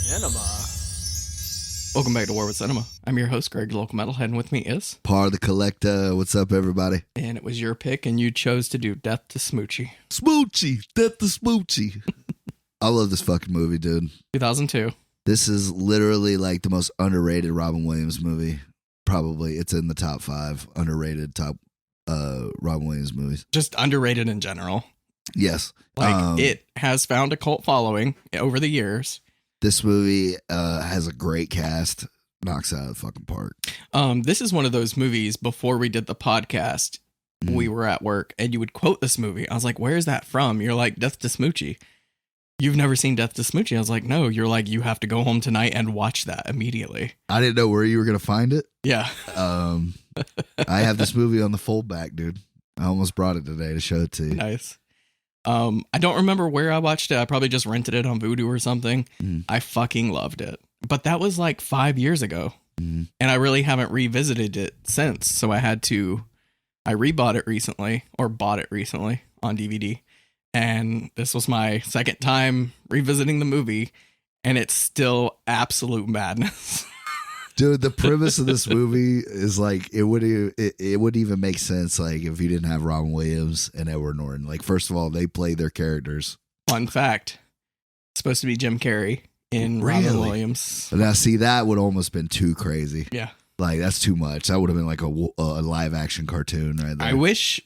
Cinema. Welcome back to War with Cinema. I'm your host, Greg, local metalhead, and with me is... Par the Collector. What's up, everybody? And it was your pick, and you chose to do Death to Smoochy. Smoochy! Death to Smoochy! I love this fucking movie, dude. 2002. This is literally like the most underrated Robin Williams movie. Probably. It's in the top 5 underrated top Robin Williams movies. Just underrated in general. Yes. It has found a cult following over the years. This movie has a great cast. Knocks it out of the fucking park. This is one of those movies, before we did the podcast, we were at work, and you would quote this movie. I was like, where is that from? You're like, Death to Smoochy. You've never seen Death to Smoochy? I was like, no. You're like, you have to go home tonight and watch that immediately. I didn't know where you were going to find it. Yeah. I have this movie on the foldback, dude. I almost brought it today to show it to you. Nice. I don't remember where I watched it. I probably just rented it on Vudu or something. I fucking loved it. But that was like 5 years ago. And I really haven't revisited it since. So I rebought it recently, or bought it recently on DVD. And this was my second time revisiting the movie. And it's still absolute madness. Dude, the premise of this movie is like it wouldn't even make sense like if you didn't have Robin Williams and Edward Norton. Like, first of all, they play their characters. Fun fact: it's supposed to be Jim Carrey in Robin Williams. Now, see, that would almost been too crazy. Yeah, like that's too much. That would have been like a live action cartoon right there. I wish,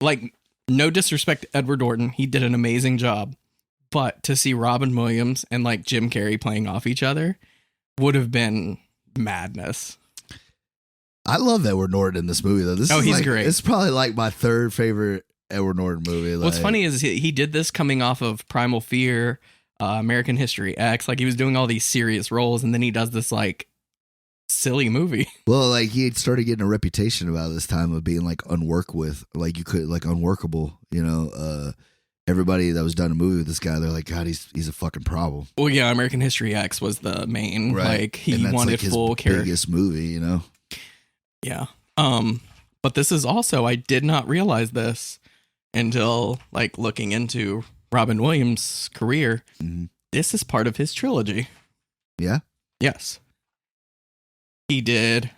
like, no disrespect to Edward Norton, he did an amazing job, but to see Robin Williams and like Jim Carrey playing off each other would have been madness. I love Edward Norton in this movie though. He's great. It's probably like my third favorite Edward Norton movie. What's funny is he did this coming off of Primal Fear, American History X. Like, he was doing all these serious roles, and then he does this like silly movie. Well, like, he had started getting a reputation about this time of being like unworkable, you know. Everybody that was done a movie with this guy, they're like, God, he's a fucking problem. Well, yeah, American History X was the main, right. Like, he wanted like full character. Biggest movie, you know? Yeah. But this is also, I did not realize this until like looking into Robin Williams' career. This is part of his trilogy. Yeah? Yes. He did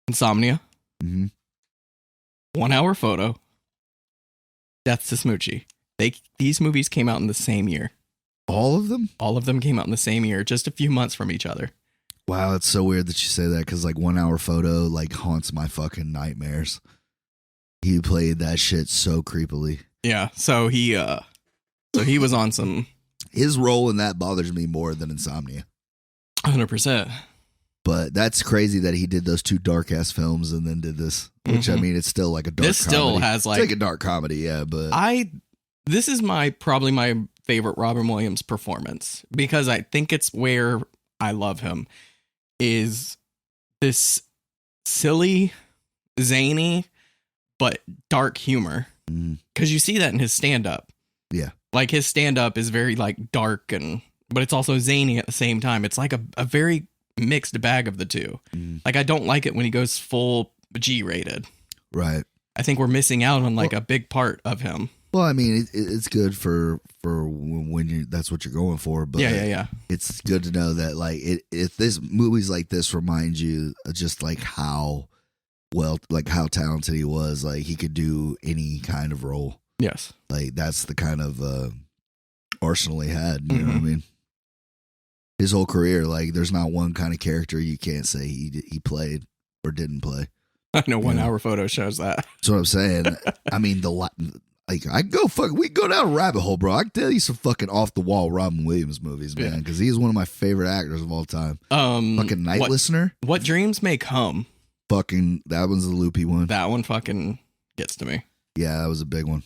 Insomnia, 1 Hour Photo, Death to Smoochy. These movies came out in the same year. All of them? All of them came out in the same year, just a few months from each other. Wow, it's so weird that you say that, because like 1 Hour Photo like haunts my fucking nightmares. He played that shit so creepily. Yeah, so he was on some... His role in that bothers me more than Insomnia. 100%. But that's crazy that he did those 2 dark ass films and then did this. Which, I mean, it's still like a dark comedy. This still has like... It's like a dark comedy, yeah, but... This is probably my favorite Robin Williams performance, because I think it's where I love him, is this silly, zany, but dark humor. Because you see that in his stand-up. Yeah. Like, his stand-up is very like dark, but it's also zany at the same time. It's like a very mixed bag of the two. Like, I don't like it when he goes full G-rated. Right. I think we're missing out on like a big part of him. Well, I mean, it's good for when that's what you're going for, but yeah. It's good to know that like if this movies like this remind you just like how talented he was, like he could do any kind of role. Yes, like that's the kind of arsenal he had. You know what I mean? His whole career, like there's not one kind of character you can't say he played or didn't play. I know 1 Hour Photo shows that. That's what I'm saying. I mean, we go down a rabbit hole, bro. I can tell you some fucking off the wall Robin Williams movies, man, because he's one of my favorite actors of all time. Fucking Night Listener. What Dreams May Come. Fucking, that one's the loopy one. That one fucking gets to me. Yeah, that was a big one.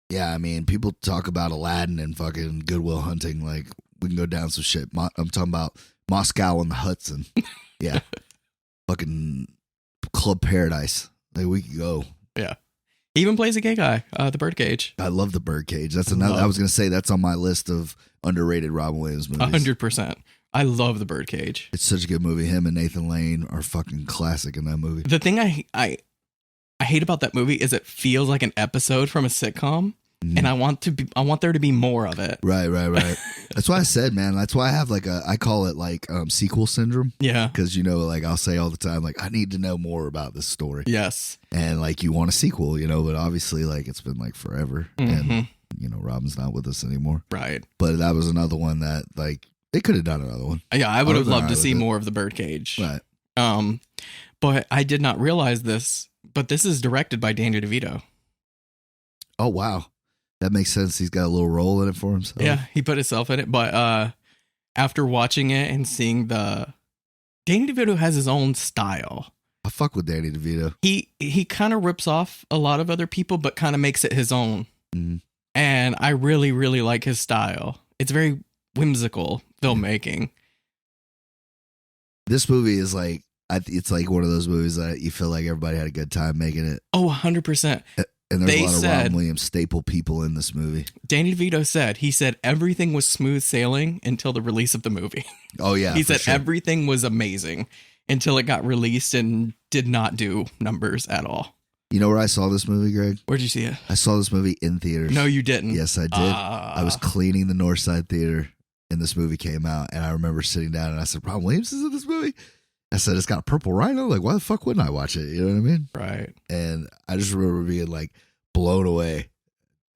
Yeah, I mean, people talk about Aladdin and fucking Good Will Hunting. Like, we can go down some shit. I'm talking about Moscow on the Hudson. Yeah. Fucking Club Paradise. Like, we could go. Yeah. He even plays a gay guy, the Birdcage. I love the Birdcage. That's another. I was going to say that's on my list of underrated Robin Williams movies. 100%. I love the Birdcage. It's such a good movie. Him and Nathan Lane are fucking classic in that movie. The thing I hate about that movie is it feels like an episode from a sitcom. and I want there to be more of it. Right. That's why I said, man, that's why I have like I call it like sequel syndrome. Yeah. Because, you know, like I'll say all the time, like, I need to know more about this story. Yes. And like you want a sequel, you know, but obviously like it's been like forever. And, you know, Robin's not with us anymore. Right. But that was another one that like they could have done another one. Yeah, I would have loved to see more of the birdcage. Right. But I did not realize this, but this is directed by Danny DeVito. Oh, wow. That makes sense. He's got a little role in it for himself. Yeah, he put himself in it. But after watching it and seeing Danny DeVito has his own style. I fuck with Danny DeVito. He kind of rips off a lot of other people, but kind of makes it his own. Mm-hmm. And I really, really like his style. It's very whimsical filmmaking. This movie is like, it's like one of those movies that you feel like everybody had a good time making it. Oh, 100%. And there's a lot of Robin Williams staple people in this movie. Danny DeVito said everything was smooth sailing until the release of the movie. Oh, yeah. He said everything was amazing until it got released and did not do numbers at all. You know where I saw this movie, Greg? Where'd you see it? I saw this movie in theaters. No, you didn't. Yes, I did. I was cleaning the Northside Theater and this movie came out. And I remember sitting down and I said, Robin Williams is in this movie? I said, it's got a purple rhino. Like, why the fuck wouldn't I watch it? You know what I mean? Right. And I just remember being like blown away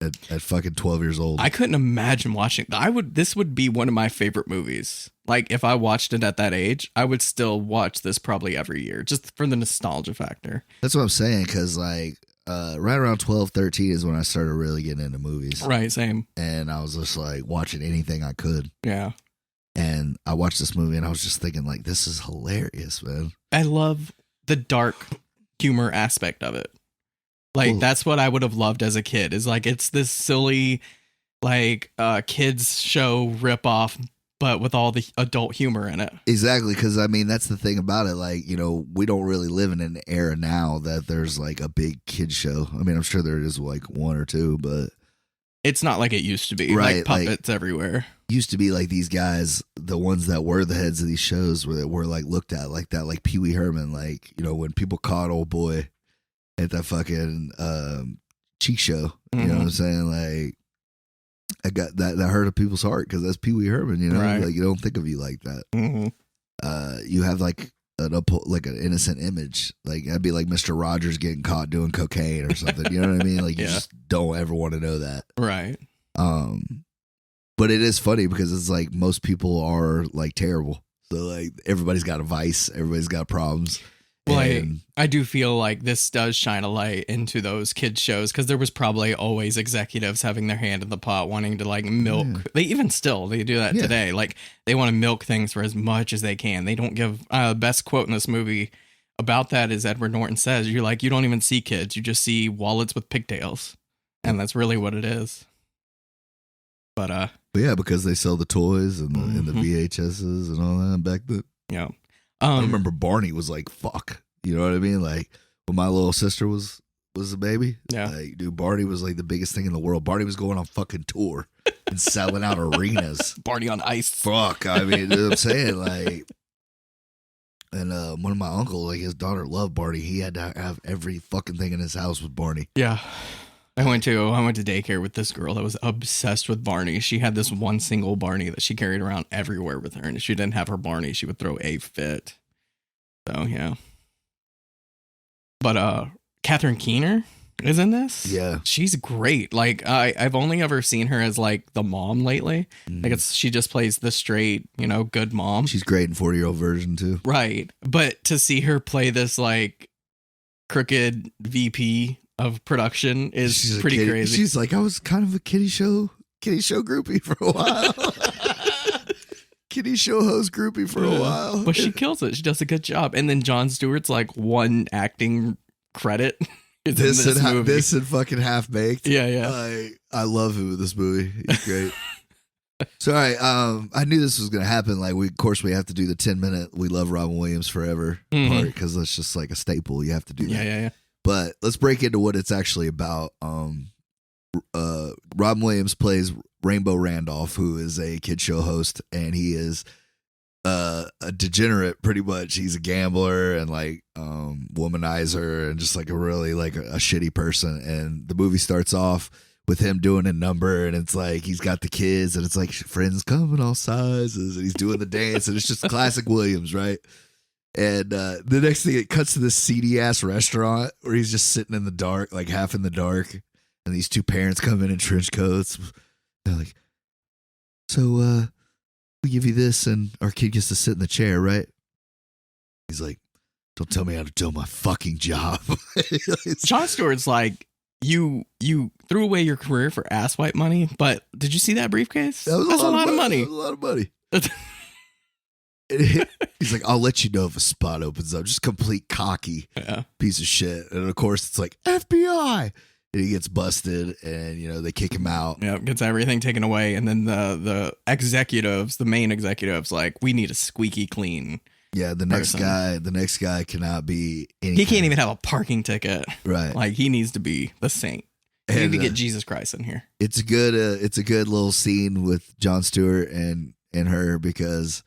at fucking 12 years old. I couldn't imagine watching. This would be one of my favorite movies. Like, if I watched it at that age, I would still watch this probably every year just for the nostalgia factor. That's what I'm saying. Cause like, right around 12, 13 is when I started really getting into movies. Right. Same. And I was just like watching anything I could. Yeah. And I watched this movie and I was just thinking like, this is hilarious, man. I love the dark humor aspect of it. Like, that's what I would have loved as a kid, is like, it's this silly, like, kids show ripoff, but with all the adult humor in it. Exactly. Cause I mean, that's the thing about it. Like, you know, we don't really live in an era now that there's like a big kid show. I mean, I'm sure there is like one or two, but it's not like it used to be. Right, like puppets everywhere. Used to be like these guys, the ones that were the heads of these shows were like looked at like that, like Pee Wee Herman, like, you know, when people caught old boy at that fucking cheek show, you know what I'm saying? Like, I got that hurt people's heart because that's Pee Wee Herman, you know, like you don't think of you like that. You have like an innocent image, like that'd be like Mr. Rogers getting caught doing cocaine or something. You know what I mean? Like you just don't ever want to know that, right? But it is funny because it's like most people are like terrible, so like everybody's got a vice, everybody's got problems. Well, I do feel like this does shine a light into those kids shows because there was probably always executives having their hand in the pot wanting to like milk. They do that today. Like they want to milk things for as much as they can. They don't give best quote in this movie about that is Edward Norton says, you don't even see kids. You just see wallets with pigtails. And that's really what it is. But yeah, because they sell the toys and the VHSs and all that back then. Yeah. I remember Barney was like, fuck. You know what I mean? Like, when my little sister was a baby, like, dude, Barney was like the biggest thing in the world. Barney was going on fucking tour and selling out arenas. Barney on ice. Fuck. I mean, you know what I'm saying? Like, and one of my uncles, like, his daughter loved Barney. He had to have every fucking thing in his house with Barney. Yeah. I went to daycare with this girl that was obsessed with Barney. She had this one single Barney that she carried around everywhere with her. And if she didn't have her Barney, she would throw a fit. So, yeah. But Catherine Keener is in this. Yeah. She's great. Like, I've only ever seen her as, like, the mom lately. Like, she just plays the straight, good mom. She's great in 40-Year-Old Virgin, too. Right. But to see her play this, like, crooked VP of production is pretty crazy. She's like, I was kind of a kiddie show groupie for a while. Kiddie show host groupie for a while. But she kills it. She does a good job. And then Jon Stewart's like one acting credit is this in this movie. This and fucking Half Baked. Yeah. I love him in this movie. He's great. So, all right, I knew this was going to happen. Like, of course, we have to do the 10-minute We Love Robin Williams Forever part because that's just like a staple. You have to do that. Yeah. But let's break into what it's actually about. Robin Williams plays Rainbow Randolph, who is a kid show host, and he is a degenerate pretty much. He's a gambler and like womanizer and just like a really like a shitty person. And the movie starts off with him doing a number, and it's like he's got the kids, and it's like friends come in all sizes, and he's doing the dance, and it's just classic Williams, right? And the next thing, it cuts to this seedy ass restaurant where he's just sitting in the dark, like half in the dark, and these two parents come in trench coats. They're like, "So we give you this, and our kid gets to sit in the chair, right?" He's like, "Don't tell me how to do my fucking job." Jon Stewart's like, you threw away your career for ass wipe money, but did you see that briefcase? That's a lot of money. That was a lot of money. He's like, "I'll let you know if a spot opens up." Just complete cocky piece of shit. And of course, it's like FBI. And he gets busted, and they kick him out. Yeah, gets everything taken away, and then the executives, the main executives, like, we need a squeaky clean. Yeah, the next guy cannot be. He can't even have a parking ticket. Right, like he needs to be the saint. You need to get Jesus Christ in here. It's a good little scene with Jon Stewart and her, because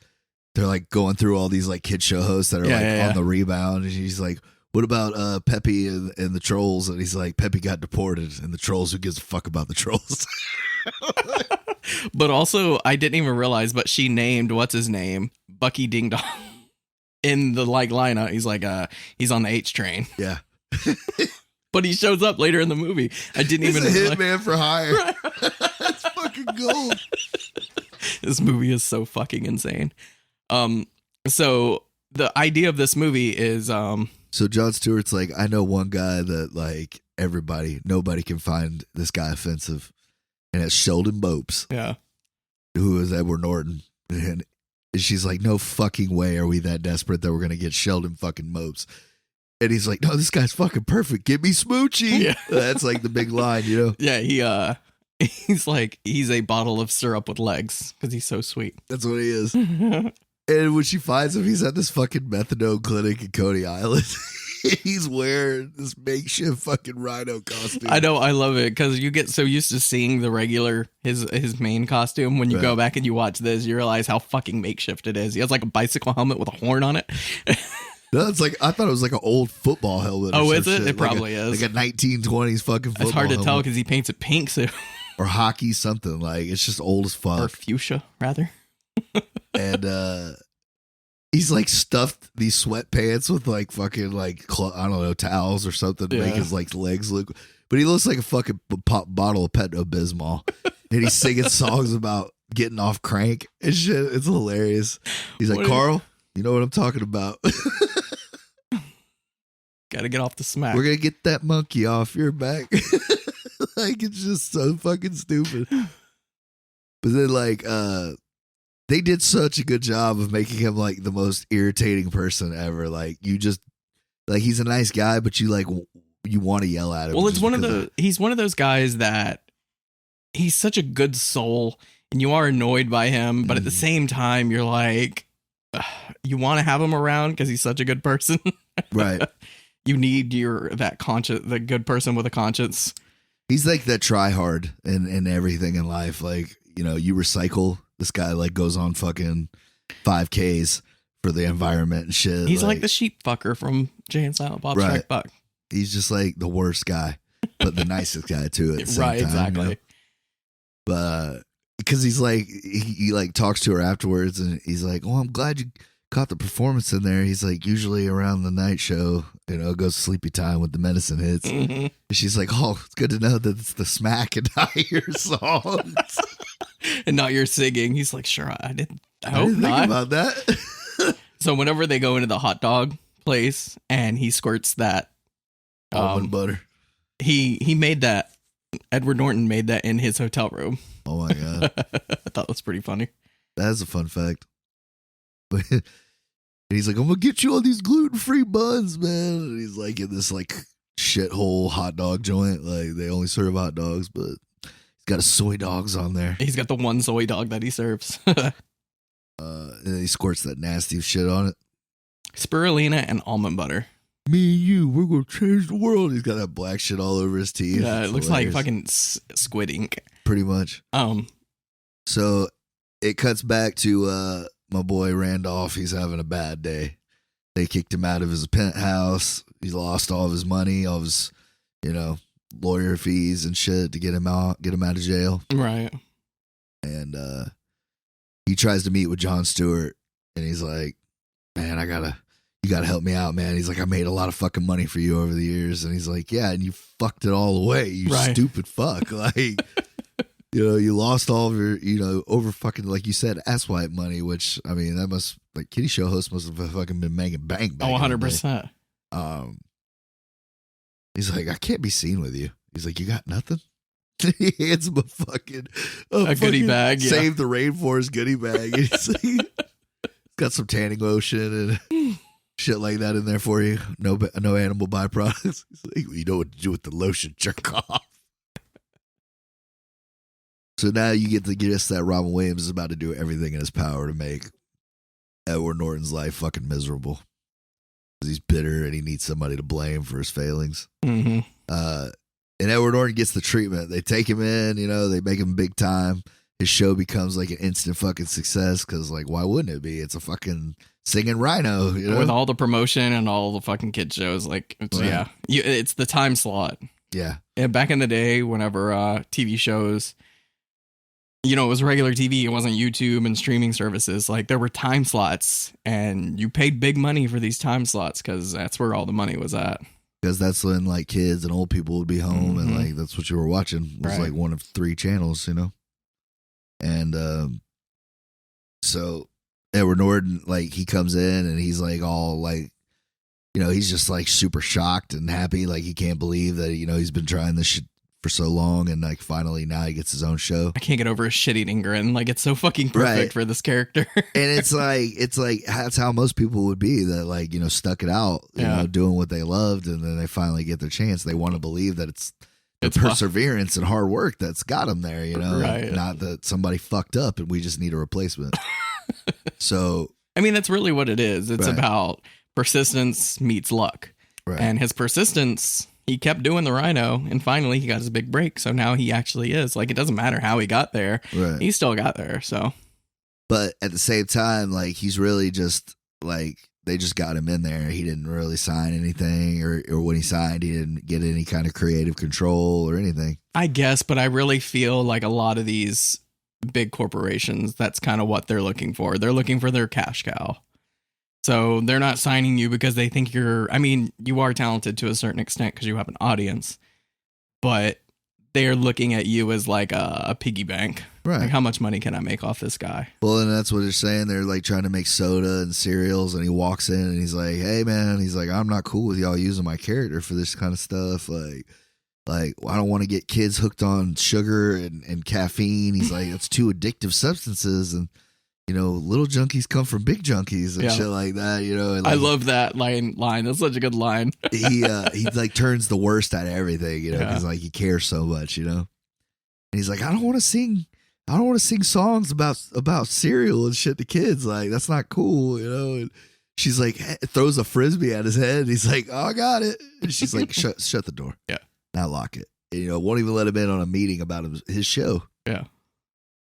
they're like going through all these like kid show hosts that are on the rebound, and he's like, "What about Peppy and the trolls?" And he's like, "Peppy got deported, and the trolls, who gives a fuck about the trolls?" But also, I didn't even realize, but she named what's his name, Bucky Ding Dong, in the like lineup. He's like, he's on the H train. Yeah. But he shows up later in the movie. I didn't He's even. He's a hitman for hire. Right. That's fucking gold. This movie is so fucking insane. So the idea of this movie is, so Jon Stewart's like, "I know one guy that like nobody can find this guy offensive, and it's Sheldon Bopes." Yeah. Who is Edward Norton. And she's like, "No fucking way are we that desperate that we're going to get Sheldon fucking Mopes." And he's like, "No, this guy's fucking perfect. Give me Smoochy." Yeah. That's like the big line, Yeah, he's like, he's a bottle of syrup with legs because he's so sweet. That's what he is. And when she finds him, he's at this fucking methadone clinic in Coney Island. He's wearing this makeshift fucking rhino costume. I know, I love it, because you get so used to seeing the regular, his main costume. When you go back and you watch this, you realize how fucking makeshift it is. He has like a bicycle helmet with a horn on it. No, it's like, I thought it was like an old football helmet. Oh, is it? Shit. It probably is. Like a 1920s fucking football. It's hard to helmet. tell because he paints it pink, so. Or hockey, something. Like, it's just old as fuck. Or fuchsia, rather. And he's like stuffed these sweatpants with like fucking like I don't know, towels or something to make his like legs look. But he looks like a fucking bottle of Pepto-Bismol, and he's singing songs about getting off crank and shit. It's hilarious. He's like, "Carl, you know what I'm talking about." Gotta get off the smack. We're gonna get that monkey off your back. Like, it's just so fucking stupid. But then like they did such a good job of making him like the most irritating person ever. Like, you just like, he's a nice guy, but you want to yell at him. Well, it's he's one of those guys that he's such a good soul, and you are annoyed by him, but at the same time you're like, you want to have him around because he's such a good person. Right. You need the good person with a conscience. He's like that try hard in everything in life. Like, you recycle. This guy like goes on fucking 5Ks for the environment and shit. He's like the sheep fucker from Jay and Silent Bob Strike Back. He's just like the worst guy, but the nicest guy too at the same time. Exactly. But because he's like, he like talks to her afterwards, and he's like, "Oh, I'm glad you caught the performance in there." He's like, "Usually around the night show, it goes sleepy time with the medicine hits." Mm-hmm. And she's like, "Oh, it's good to know that it's the smack and not your songs." And not your singing. He's like, "Sure, I didn't think about that." So whenever they go into the hot dog place and he squirts that almond butter, he made that. Edward Norton made that in his hotel room. Oh my god. I thought that was pretty funny. That is a fun fact. But he's like, "I'm gonna get you all these gluten-free buns, man." And he's like in this like shithole hot dog joint. Like, they only serve hot dogs, but he's got a soy dogs on there. He's got the one soy dog that he serves. And then he squirts that nasty shit on it. Spirulina and almond butter. Me and you, we're gonna change the world. He's got that black shit all over his teeth. Yeah, it looks hilarious. Like fucking squid ink. Pretty much. So it cuts back to my boy Randolph. He's having a bad day. They kicked him out of his penthouse. He lost all of his money, all of his, lawyer fees and shit to get him out of jail. Right. And he tries to meet with Jon Stewart, and he's like, man, you gotta help me out, man. He's like, I made a lot of fucking money for you over the years. And he's like, yeah, and you fucked it all away, you stupid fuck. Like, you lost all of your, over fucking, like you said, asswipe money, which, I mean, that must, like, kitty show hosts must have fucking been making bank back. 100%. He's like, I can't be seen with you. He's like, you got nothing? He hands him a goodie bag. Yeah. Save the Rainforest goodie bag. And he's like, got some tanning lotion and shit like that in there for you. No animal byproducts. He's like, well, you know what to do with the lotion, jerk off. So now you get to guess that Robin Williams is about to do everything in his power to make Edward Norton's life fucking miserable. He's bitter and he needs somebody to blame for his failings. Mm-hmm. And Edward Norton gets the treatment. They take him in, they make him big time. His show becomes like an instant fucking success because, like, why wouldn't it be? It's a fucking singing rhino, with all the promotion and all the fucking kid shows. Like, yeah, it's the time slot. Yeah. And back in the day, whenever TV shows, it was regular TV. It wasn't YouTube and streaming services. Like, there were time slots, and you paid big money for these time slots because that's where all the money was at. Because that's when, like, kids and old people would be home, and, like, that's what you were watching. It was, like, one of 3 channels, And so Edward Norton, like, he comes in, and he's, like, all, like, he's just, like, super shocked and happy. Like, he can't believe that, he's been trying this shit for so long, and, like, finally now he gets his own show. I can't get over his shit-eating grin. Like, it's so fucking perfect for this character. And it's like that's how most people would be, that, like, stuck it out, doing what they loved, and then they finally get their chance. They want to believe that it's perseverance and hard work that's got them there, not that somebody fucked up and we just need a replacement. So, I mean, that's really what it is. It's about persistence meets luck. Right. And his persistence, he kept doing the rhino, and finally he got his big break. So now he actually is. Like, it doesn't matter how he got there. Right. He still got there. So, but at the same time, like, he's really just, like, they just got him in there. He didn't really sign anything, or when he signed, he didn't get any kind of creative control or anything. I guess, but I really feel like a lot of these big corporations, that's kind of what they're looking for. They're looking for their cash cow. So they're not signing you because they think you are talented to a certain extent because you have an audience, but they're looking at you as like a piggy bank. Right. Like, how much money can I make off this guy? Well, and that's what they're saying. They're, like, trying to make soda and cereals, and he walks in and he's like, hey, man, he's like, I'm not cool with y'all using my character for this kind of stuff. Like I don't want to get kids hooked on sugar and caffeine. He's like, it's too addictive substances, and little junkies come from big junkies and shit like that, And, like, I love that line. That's such a good line. he like turns the worst out of everything, because like he cares so much, And he's like, I don't want to sing songs about cereal and shit to kids. Like, that's not cool, And she's like, throws a frisbee at his head. And he's like, oh, I got it. And she's like, shut the door. Yeah. Now lock it. And, won't even let him in on a meeting about his show. Yeah.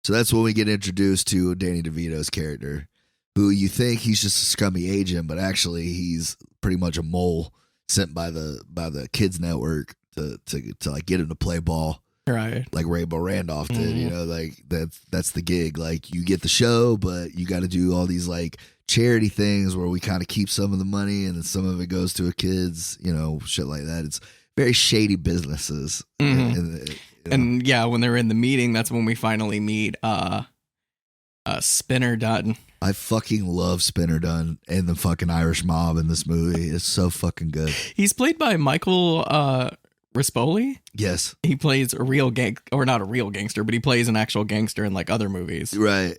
So that's when we get introduced to Danny DeVito's character, who you think he's just a scummy agent, but actually he's pretty much a mole sent by the kids network to like get him to play ball, right? Like Rainbow Randolph did, like that's the gig. Like, you get the show, but you got to do all these like charity things where we kind of keep some of the money and then some of it goes to a kids, shit like that. It's very shady businesses. And yeah, when they were in the meeting, that's when we finally meet Spinner Dunn. I fucking love Spinner Dunn and the fucking Irish mob in this movie. It's so fucking good. He's played by Michael Rispoli. Yes. He plays a real not a real gangster, but he plays an actual gangster in like other movies. Right.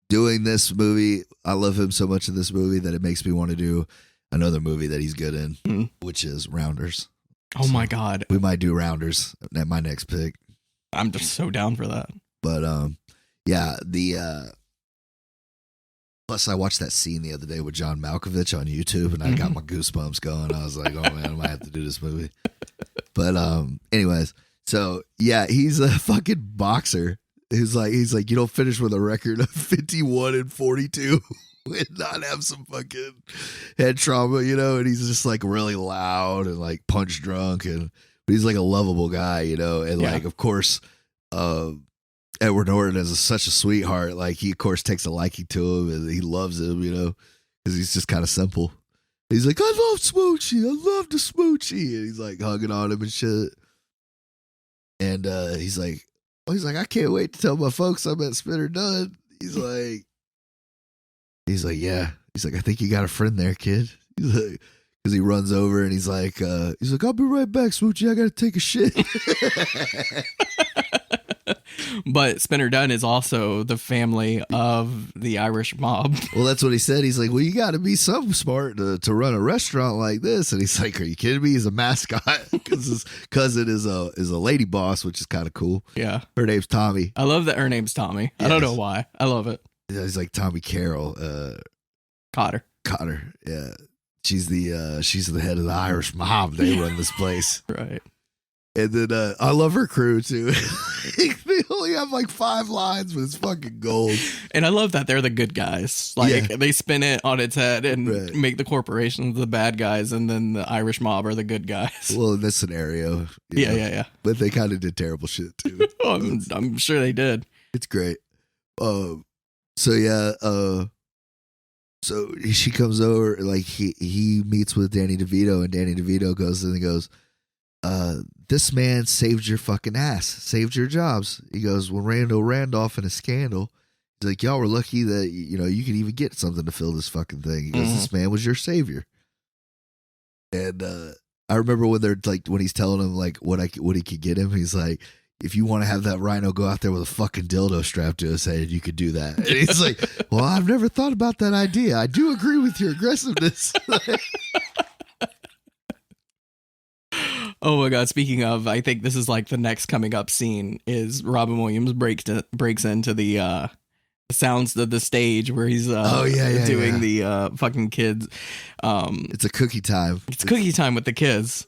Doing this movie, I love him so much in this movie that it makes me want to do another movie that he's good in, which is Rounders. Oh my God. We might do Rounders at my next pick. I'm just so down for that. But yeah, plus I watched that scene the other day with John Malkovich on YouTube and I got my goosebumps going. I was like, oh man, I might have to do this movie. But anyways, so yeah, he's a fucking boxer. He's like, you don't finish with a record of 51-42. And not have some fucking head trauma, and he's just like really loud and like punch drunk, and but he's like a lovable guy, you know. And like, of course, Edward Norton is such a sweetheart. Like, he of course takes a liking to him, and he loves him, you know, because he's just kind of simple. He's like, I love Smoochy. I love the Smoochy, and he's like hugging on him and shit. And he's like, I can't wait to tell my folks I'm at Spinner Dunn. He's like, yeah. He's like, I think you got a friend there, kid. He's like, because he runs over and he's like, I'll be right back, Smoochy. I got to take a shit. But Spinner Dunn is also the family of the Irish mob. Well, that's what he said. He's like, well, you got to be so smart to run a restaurant like this. And he's like, are you kidding me? He's a mascot because his cousin is a lady boss, which is kind of cool. Yeah. Her name's Tommy. I love that her name's Tommy. Yes. I don't know why. I love it. He's like Tommy Carroll. Cotter. Yeah. She's the head of the Irish mob. They run this place. Right. And then I love her crew too. They only have like 5 lines, but it's fucking gold. And I love that they're the good guys. Like they spin it on its head and make the corporations the bad guys, and then the Irish mob are the good guys. Well, in this scenario, yeah. But they kind of did terrible shit too. I'm sure they did. It's great. So she comes over, like he meets with Danny DeVito, and Danny DeVito goes in and goes, this man saved your fucking ass, saved your jobs. He goes, when Randall Randolph in a scandal, he's like, y'all were lucky that, you know, you could even get something to fill this fucking thing. He goes, this man was your savior. And I remember when they're like, when he's telling him like what he could get him, he's like, if you want to have that rhino go out there with a fucking dildo strapped to his head, you could do that. And he's like, well, I've never thought about that idea. I do agree with your aggressiveness. Oh my God. Speaking of, I think this is like the next coming up scene is Robin Williams breaks into the sounds of the stage where he's doing the fucking kids. It's a cookie time. It's cookie time with the kids.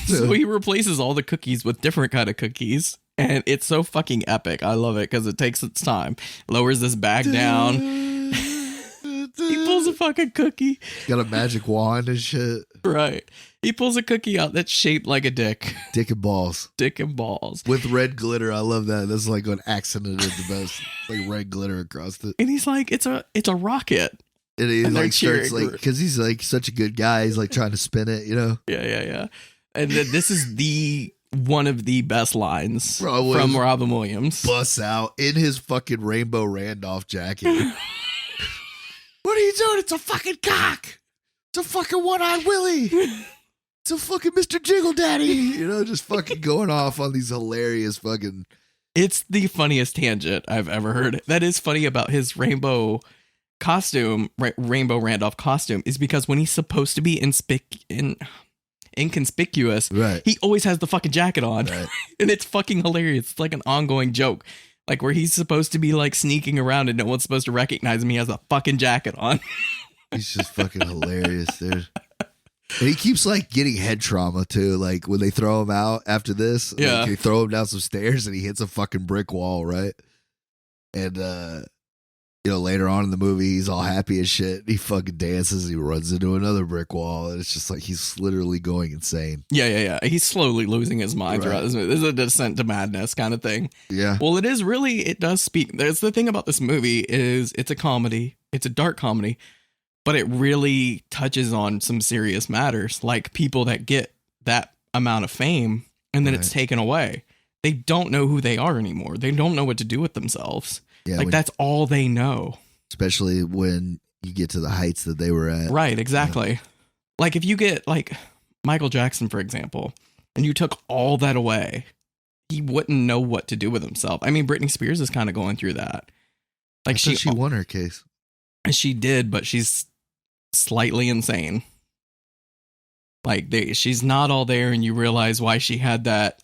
So he replaces all the cookies with different kind of cookies. And it's so fucking epic. I love it because it takes its time. Lowers this bag down. He pulls a fucking cookie. Got a magic wand and shit. Right. He pulls a cookie out that's shaped like a dick. Dick and balls. Dick and balls. With red glitter. I love that. That's like an accented at the best. Like red glitter across it. And he's like, it's a rocket. And he like starts like, because he's like such a good guy. He's like trying to spin it, you know? Yeah. And then this is one of the best lines from Robin Williams. Busts out in his fucking Rainbow Randolph jacket. What are you doing? It's a fucking cock. It's a fucking one-eyed Willie. It's a fucking Mr. Jiggle Daddy. You know, just fucking going off on these hilarious fucking... It's the funniest tangent I've ever heard. That is funny about his rainbow costume, Rainbow Randolph costume, is because when he's supposed to be inconspicuous, he always has the fucking jacket on. Right. And it's fucking hilarious. It's like an ongoing joke. Like where he's supposed to be like sneaking around and no one's supposed to recognize him. He has a fucking jacket on. He's just fucking hilarious, dude. And he keeps like getting head trauma too. Like when they throw him out after this, like, they throw him down some stairs and he hits a fucking brick wall, right? And you know, later on in the movie, he's all happy as shit. He fucking dances. He runs into another brick wall, and it's just like he's literally going insane. Yeah. He's slowly losing his mind throughout this movie. This is a descent to madness kind of thing. Yeah. Well, it does speak. There's the thing about this movie is it's a comedy. It's a dark comedy, but it really touches on some serious matters, like people that get that amount of fame and then it's taken away. They don't know who they are anymore. They don't know what to do with themselves. Yeah, like that's all they know. Especially when you get to the heights that they were at. Right, exactly. Yeah. Like if you get like Michael Jackson, for example, and you took all that away, he wouldn't know what to do with himself. I mean, Britney Spears is kind of going through that. Like she won her case. She did, but she's slightly insane. Like she's not all there, and you realize why she had that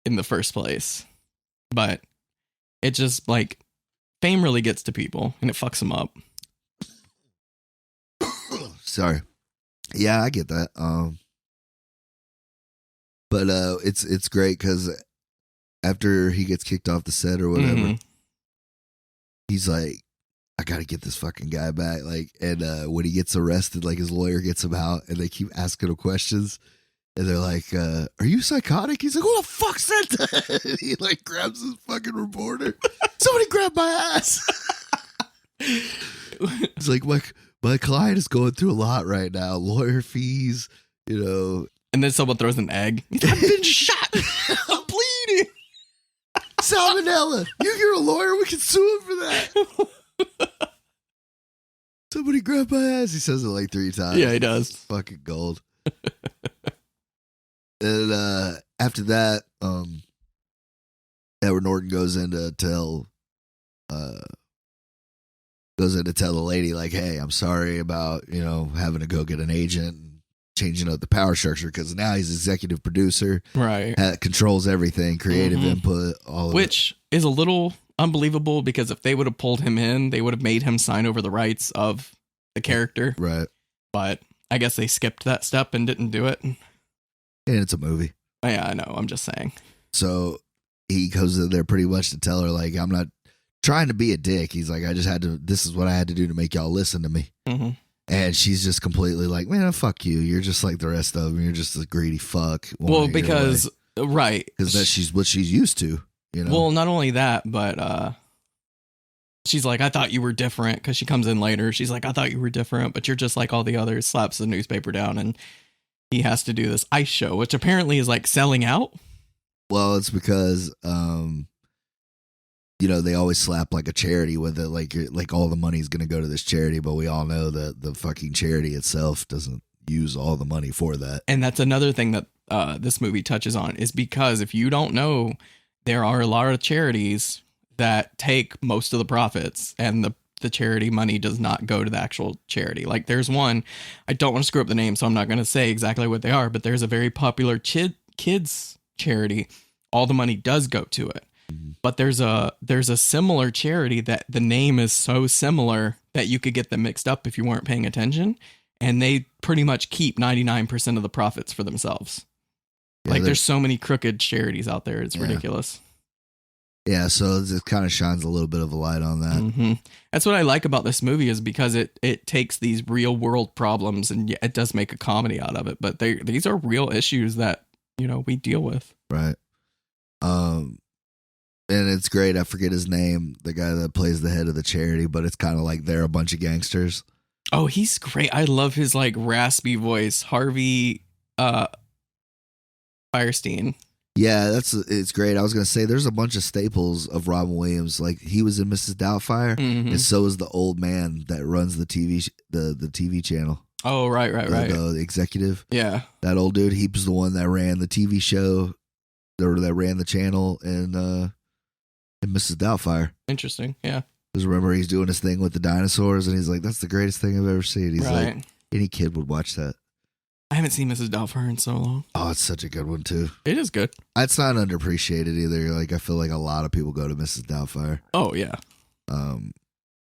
in the first place. But it just like fame really gets to people and it fucks them up. Sorry. Yeah, I get that. But it's great because after he gets kicked off the set or whatever, he's like, I gotta get this fucking guy back. Like, and when he gets arrested, like his lawyer gets him out and they keep asking him questions. And they're like, "Are you psychotic?" He's like, "Who the fuck said that?" He like grabs his fucking reporter. Somebody grab my ass. It's like my client is going through a lot right now. Lawyer fees, And then someone throws an egg. I've been shot. I'm bleeding. Salmonella. You're a lawyer. We can sue him for that. Somebody grab my ass. He says it like 3 times. Yeah, he does. It's fucking gold. And after that, Edward Norton goes in to tell the lady, like, "Hey, I'm sorry about, having to go get an agent and changing up the power structure," because now he's executive producer. Right. Controls everything, creative input, all of it. Which is a little unbelievable, because if they would have pulled him in, they would have made him sign over the rights of the character. Right. But I guess they skipped that step and didn't do it. And it's a movie. Yeah, I know. I'm just saying. So he goes in there pretty much to tell her, like, "I'm not trying to be a dick." He's like, this is what I had to do to make y'all listen to me. Mm-hmm. And she's just completely like, "Man, fuck you. You're just like the rest of them. You're just a greedy fuck." Well, because, right. Because that's what she's used to, Well, not only that, but she's like, "I thought you were different," because she comes in later. She's like, "I thought you were different, but you're just like all the others," slaps the newspaper down, and he has to do this ice show, which apparently is like selling out. Well, it's because, they always slap like a charity with it. Like all the money's going to go to this charity, but we all know that the fucking charity itself doesn't use all the money for that. And that's another thing that this movie touches on, is because if you don't know, there are a lot of charities that take most of the profits, and the charity money does not go to the actual charity. Like there's one, I don't want to screw up the name, so I'm not going to say exactly what they are, but there's a very popular kids charity. All the money does go to it. But there's a similar charity that the name is so similar that you could get them mixed up if you weren't paying attention, and they pretty much keep 99% of the profits for themselves. Yeah, like there's so many crooked charities out there, it's ridiculous. Yeah, so it kind of shines a little bit of a light on that. Mm-hmm. That's what I like about this movie, is because it takes these real world problems and it does make a comedy out of it. But these are real issues that, we deal with. Right. And it's great. I forget his name, the guy that plays the head of the charity, but it's kind of like they're a bunch of gangsters. Oh, he's great. I love his like raspy voice. Harvey Firestein. Yeah, it's great. I was gonna say there's a bunch of staples of Robin Williams. Like he was in Mrs. Doubtfire, and so is the old man that runs the TV channel. Oh, right. The executive. Yeah, that old dude. He was the one that ran the TV show, or that ran the channel, and Mrs. Doubtfire. Interesting. Yeah. Because remember, he's doing his thing with the dinosaurs, and he's like, "That's the greatest thing I've ever seen." He's right. like, any kid would watch that. I haven't seen Mrs. Doubtfire in so long. Oh, it's such a good one, too. It is good. It's not underappreciated either. Like, I feel like a lot of people go to Mrs. Doubtfire. Oh, yeah.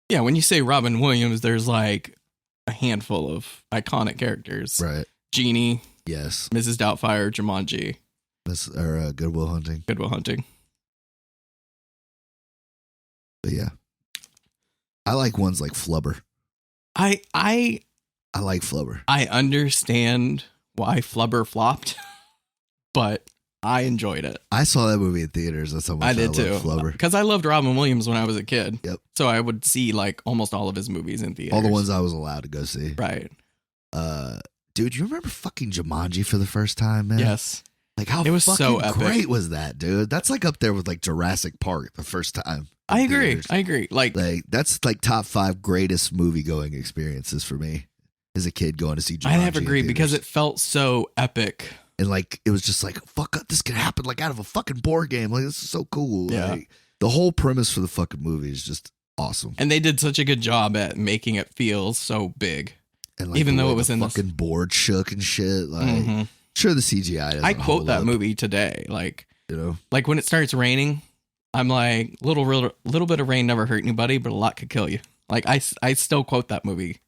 Yeah, when you say Robin Williams, there's like a handful of iconic characters. Right. Genie. Yes. Mrs. Doubtfire, Jumanji. Good Will Hunting. Good Will Hunting. But yeah. I like ones like Flubber. I like Flubber. I understand why Flubber flopped, but I enjoyed it. I saw that movie in theaters. That's how much I did too. Flubber. Because I loved Robin Williams when I was a kid. Yep. So I would see like almost all of his movies in theaters. All the ones I was allowed to go see. Right. Dude, you remember fucking Jumanji for the first time, man? Yes. Like how fucking so great was that, dude? That's like up there with like Jurassic Park the first time. I agree. Like that's like top 5 greatest movie going experiences for me as a kid going to see Jumanji. I have agreed because it felt so epic. And like it was just like, fuck, this could happen like out of a fucking board game. Like this is so cool. Yeah. Like, the whole premise for the fucking movie is just awesome. And they did such a good job at making it feel so big. And like even though it was the in fucking board shook and shit. Like sure the CGI doesn't I quote that up. movie today. Like, like when it starts raining, I'm like, little bit of rain never hurt anybody, but a lot could kill you. Like I still quote that movie.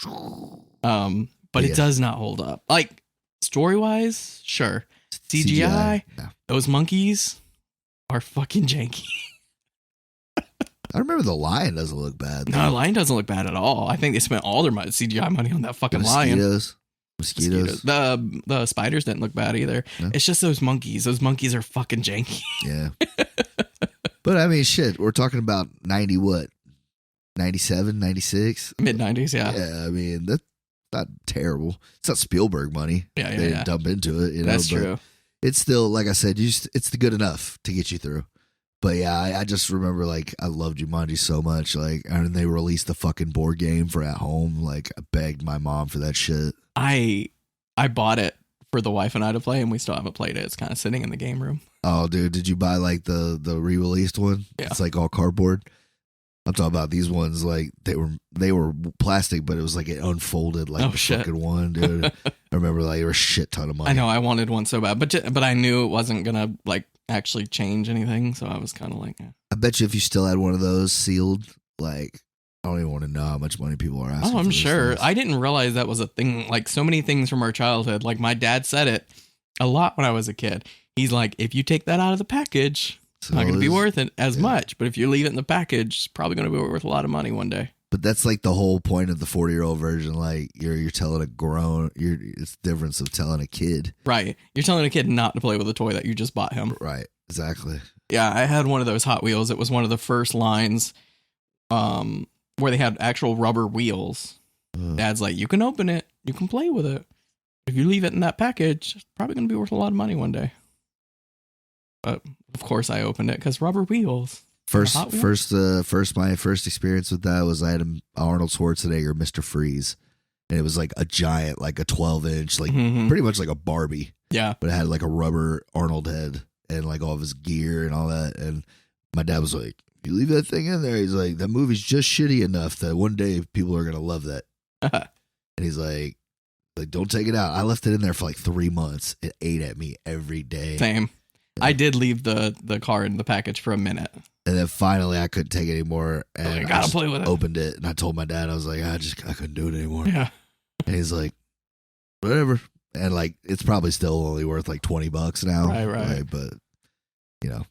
But it does not hold up. Like story wise, sure. CGI no. Those monkeys are fucking janky. I remember the lion doesn't look bad. No, the lion doesn't look bad at all. I think they spent all their CGI money on that fucking lion. Mosquitoes. The spiders didn't look bad either. No? It's just those monkeys. Those monkeys are fucking janky. Yeah. But I mean, shit, we're talking about 90 what? 97, 96? Mid-90s, yeah. Yeah, I mean, that's not terrible. It's not Spielberg money. Yeah, They didn't dump into it, That's but true. it's still, like I said, it's good enough to get you through. But yeah, I just remember, like, I loved Jumanji so much. Like, and they released the fucking board game for at home. Like, I begged my mom for that shit. I bought it for the wife and I to play, and we still haven't played it. It's kind of sitting in the game room. Oh, dude, did you buy, like, the re-released one? Yeah. It's, like, all cardboard. I'm talking about these ones, like, they were plastic, but it was, like, it unfolded like the fucking one, dude. I remember, like, there was a shit ton of money. I know, I wanted one so bad, but I knew it wasn't going to, like, actually change anything, so I was kind of like, I bet you if you still had one of those sealed, like, I don't even want to know how much money people are asking. Oh, I'm for sure. things. I didn't realize that was a thing. Like, so many things from our childhood. Like, my dad said it a lot when I was a kid. He's like, if you take that out of the package, it's not going to be worth it as much. But if you leave it in the package, it's probably going to be worth a lot of money one day. But that's like the whole point of the 40-year-old version. Like, you're telling a it's the difference of telling a kid. Right. You're telling a kid not to play with a toy that you just bought him. Right. Exactly. Yeah, I had one of those Hot Wheels. It was one of the first lines where they had actual rubber wheels. Dad's like, you can open it. You can play with it. If you leave it in that package, it's probably going to be worth a lot of money one day. But, of course, I opened it because rubber wheels. My first experience with that was I had an Arnold Schwarzenegger Mr. Freeze. And it was like a giant, like a 12-inch, like pretty much like a Barbie. Yeah. But it had like a rubber Arnold head and like all of his gear and all that. And my dad was like, you leave that thing in there. He's like, that movie's just shitty enough that one day people are going to love that. And he's like, don't take it out. I left it in there for like 3 months. It ate at me every day. Same. Yeah. I did leave the card in the package for a minute. And then finally I couldn't take it anymore. And I gotta play with it. Opened it and I told my dad, I was like, I couldn't do it anymore. Yeah. And he's like, whatever. And like, it's probably still only worth like $20 now. Right. But, you know,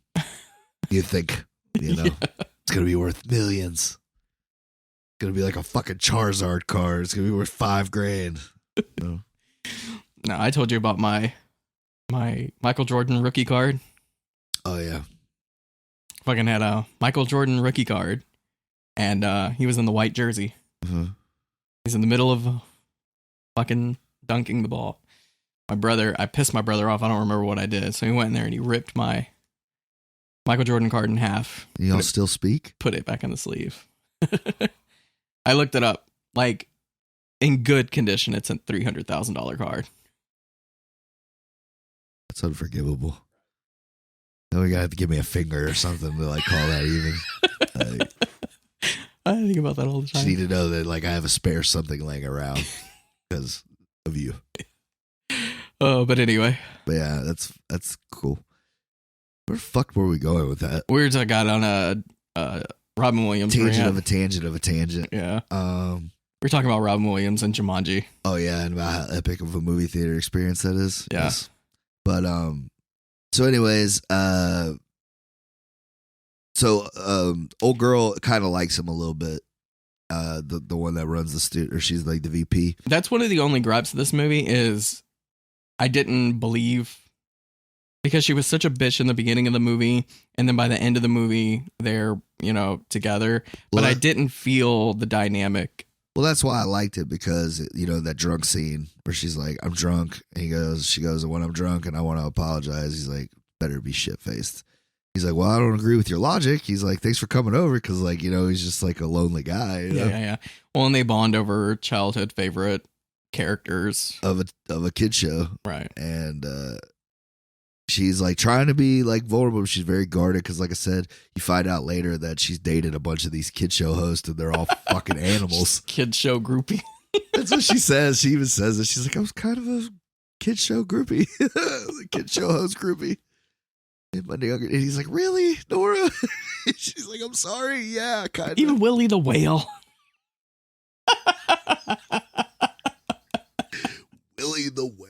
you think, it's going to be worth millions. It's going to be like a fucking Charizard card. It's going to be worth $5,000. No, I told you about my Michael Jordan rookie card. Oh, yeah. Fucking had a Michael Jordan rookie card. And he was in the white jersey. He's in the middle of fucking dunking the ball. I pissed my brother off. I don't remember what I did. So he went in there and he ripped my Michael Jordan card in half. Y'all still speak? Put it back in the sleeve. I looked it up. Like, in good condition, it's a $300,000 card. That's unforgivable. Now we gotta have to give me a finger or something to like call that even. I think about that all the time. You need to know that like I have a spare something laying around because of you. Oh, but anyway. But yeah, that's cool. Where the fuck were we going with that? We got on a Robin Williams tangent rant. of a tangent of a tangent. Yeah. We're talking about Robin Williams and Jumanji. Oh yeah, and about how epic of a movie theater experience that is. Yeah. Yes. But so anyways, old girl kind of likes him a little bit. The one that runs the studio, or she's like the VP. That's one of the only gripes of this movie is I didn't believe, because she was such a bitch in the beginning of the movie, and then by the end of the movie they're together. But I didn't feel the dynamic. Well, that's why I liked it, because that drunk scene where she's like, "I'm drunk," and she goes, "When I'm drunk and I want to apologize," he's like, "Better be shit faced." He's like, "Well, I don't agree with your logic." He's like, "Thanks for coming over," because he's just like a lonely guy. Yeah. Well, and they bond over childhood favorite characters of a kid show, right? And she's like trying to be like vulnerable, but she's very guarded because, like I said, you find out later that she's dated a bunch of these kid show hosts, and they're all fucking animals. Kid show groupie. That's what she says. She even says it. She's like, "I was kind of a kid show groupie, kid show host groupie." And he's like, "Really, Nora?" She's like, "I'm sorry. Yeah, kind of." Even Willie the Whale. Willie the Whale.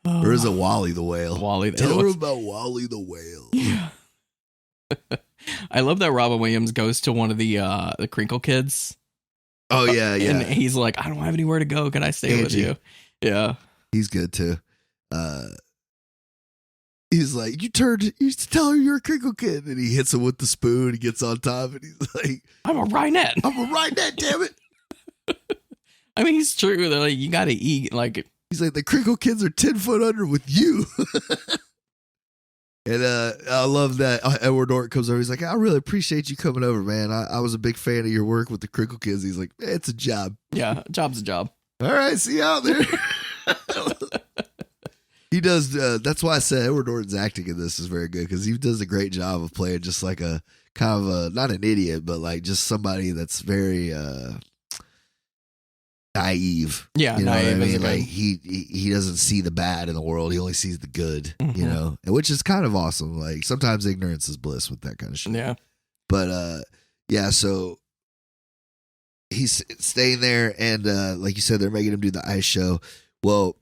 Or is it Wally the Whale? Tell her about Wally the Whale. Yeah. I love that Robin Williams goes to one of the Crinkle kids Oh yeah, yeah. And he's like, I don't have anywhere to go. Can I stay with you? Yeah. He's good too. He's like, you used to tell her you're a crinkle kid. And he hits him with the spoon. He gets on top and he's like, I'm a rhinette. Damn it. I mean, he's true. They're like, you got to eat. Like, he's like, the crinkle kids are 10 foot under with you. And I love that Edward Norton comes over. He's like, I really appreciate you coming over, man. I was a big fan of your work with the crinkle kids. He's like, it's a job. Yeah, a job's a job. All right, see you out there. He does. That's why I said Edward Norton's acting in this is very good because he does a great job of playing just like a kind of a, not an idiot, but like just somebody that's very naive. Yeah, you know naive. What I mean? Like he doesn't see the bad in the world. He only sees the good. Mm-hmm. You know, which is kind of awesome. Like sometimes ignorance is bliss with that kind of shit. Yeah. But yeah. So he's staying there, and like you said, they're making him do the ice show. Well,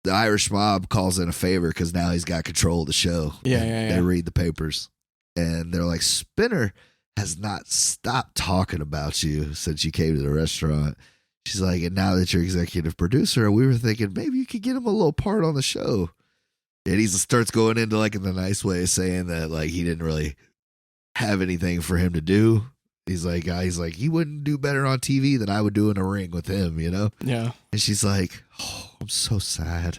the Irish mob calls in a favor because now he's got control of the show. Yeah. They read the papers, and they're like, Spinner has not stopped talking about you since you came to the restaurant. She's like, and now that you're executive producer, we were thinking maybe you could get him a little part on the show. And he starts going into like in the nice way, saying that like he didn't really have anything for him to do. He's like, he wouldn't do better on TV than I would do in a ring with him, you know? Yeah. And she's like, oh, I'm so sad.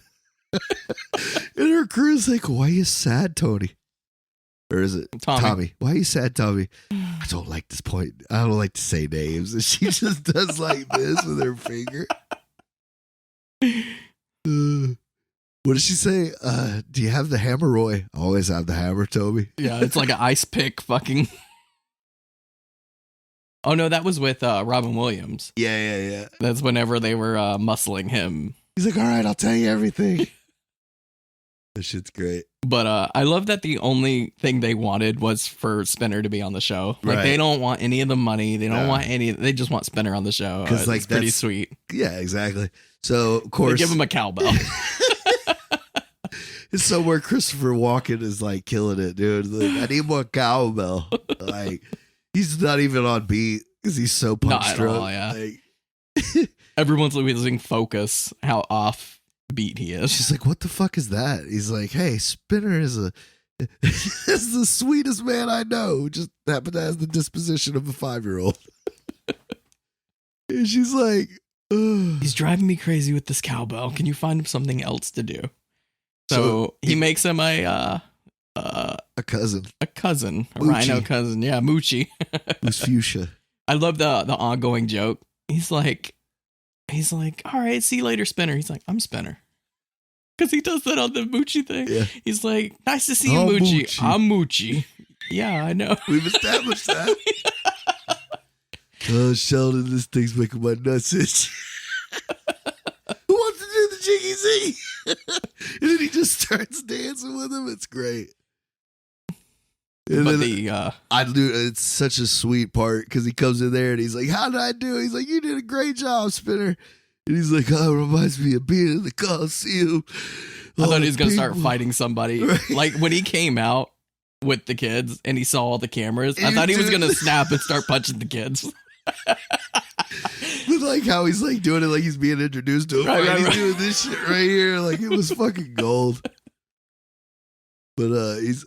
And her crew's like, why are you sad, Tony? Or is it Tommy? Why are you sad, Tommy? I don't like this point. I don't like to say names. And she just does like this with her finger. What does she say? Do you have the hammer, Roy? I always have the hammer, Toby. Yeah, it's like an ice pick fucking... Oh, no, that was with Robin Williams. Yeah. That's whenever they were muscling him. He's like, all right, I'll tell you everything. That shit's great. But I love that the only thing they wanted was for Spinner to be on the show. Like, right. They don't want any of the money. They don't want any... They just want Spinner on the show. Because like, it's pretty sweet. Yeah, exactly. So, of course... They give him a cowbell. It's somewhere Christopher Walken is, like, killing it, dude. Like, I need more cowbell. Like... He's not even on beat because he's so punch drunk. Yeah. Like, everyone's losing focus how off beat he is. She's like, what the fuck is that? He's like, hey, Spinner is is the sweetest man I know who just happened to have the disposition of a 5-year-old. And she's like, ugh. He's driving me crazy with this cowbell. Can you find him something else to do? So he makes him a cousin, a rhino cousin. Yeah, Smoochy. Who's fuchsia. I love the ongoing joke. He's like, all right, see you later, Spinner. He's like, I'm Spinner. Because he does that on the Smoochy thing. Yeah. He's like, nice to see you, Smoochy. I'm Smoochy. Yeah, I know. We've established that. Oh, Sheldon, this thing's making my nuts itch. Who wants to do the Jiggy Z? And then he just starts dancing with him. It's great. And but it's such a sweet part because he comes in there and he's like, how did I do? He's like, you did a great job, Spinner. And he's like, oh, it reminds me of being in the Coliseum. I thought he was going to start fighting somebody. Right. Like when he came out with the kids and he saw all the cameras, I thought he was going to snap and start punching the kids. But like how he's like doing it like he's being introduced to him. Right. He's doing this shit right here. Like it was fucking gold. But he's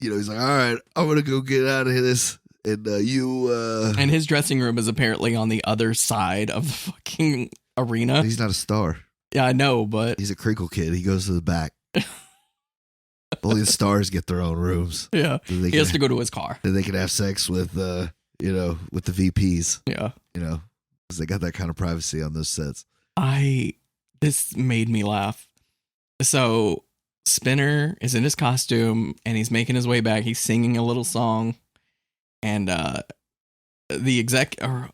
like, all right, I'm going to go get out of this. And And his dressing room is apparently on the other side of the fucking arena. He's not a star. Yeah, I know, but... He's a crinkle kid. He goes to the back. Only the stars get their own rooms. Yeah. He has to go to his car. Then they can have sex with, with the VPs. Yeah. Because they got that kind of privacy on those sets. This made me laugh. So, Spinner is in his costume, and he's making his way back. He's singing a little song. And the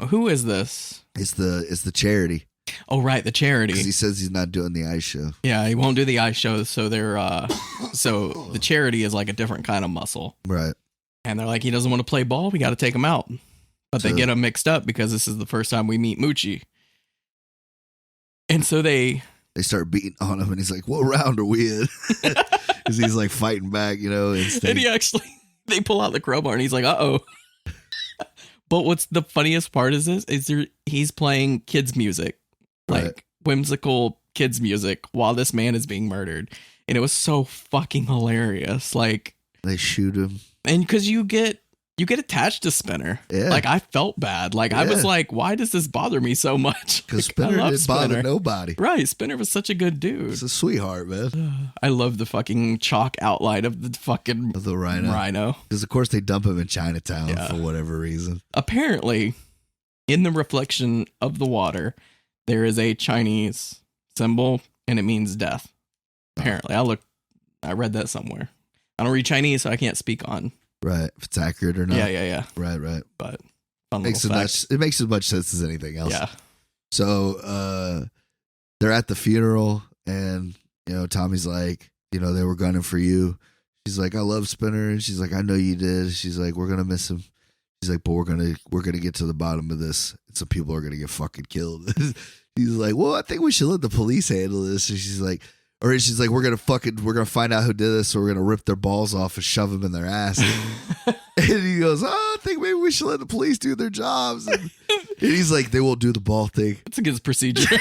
who is this? It's the charity. Oh, right, the charity. Because he says he's not doing the ice show. Yeah, he won't do the ice show, so they're so the charity is like a different kind of muscle. Right. And they're like, he doesn't want to play ball, we got to take him out. But they get him mixed up because this is the first time we meet Smoochy. And so they start beating on him, and he's like, what round are we in? Because he's like fighting back, And he actually, they pull out the crowbar, and he's like, uh-oh. But what's the funniest part he's playing kids music, like Right. whimsical kids music, while this man is being murdered, and it was so fucking hilarious. Like, They shoot him. and because you get attached to Spinner. Yeah. Like, I felt bad. Like, I was like, why does this bother me so much? Because Like, Spinner I love didn't bother nobody. Right, Spinner was such a good dude. He's a sweetheart, man. I love the fucking chalk outline of the fucking Of the rhino. Because, of course, they dump him in Chinatown for whatever reason. Apparently, in the reflection of the water, there is a Chinese symbol, and it means death. Apparently. I read that somewhere. I don't read Chinese, so I can't speak on. Right. If it's accurate or not. Yeah. Right. But It makes as much sense as anything else. Yeah. So they're at the funeral, and Tommy's like, they were gunning for you. She's like, I love Spinner, and she's like, I know you did. She's like, we're gonna miss him. She's like, but we're gonna get to the bottom of this. Some people are gonna get fucking killed. He's like, well, I think we should let the police handle this. And she's like, we're gonna find out who did this, so we're gonna rip their balls off and shove them in their ass. And he goes, I think maybe we should let the police do their jobs. And he's like, they won't do the ball thing. It's a good procedure.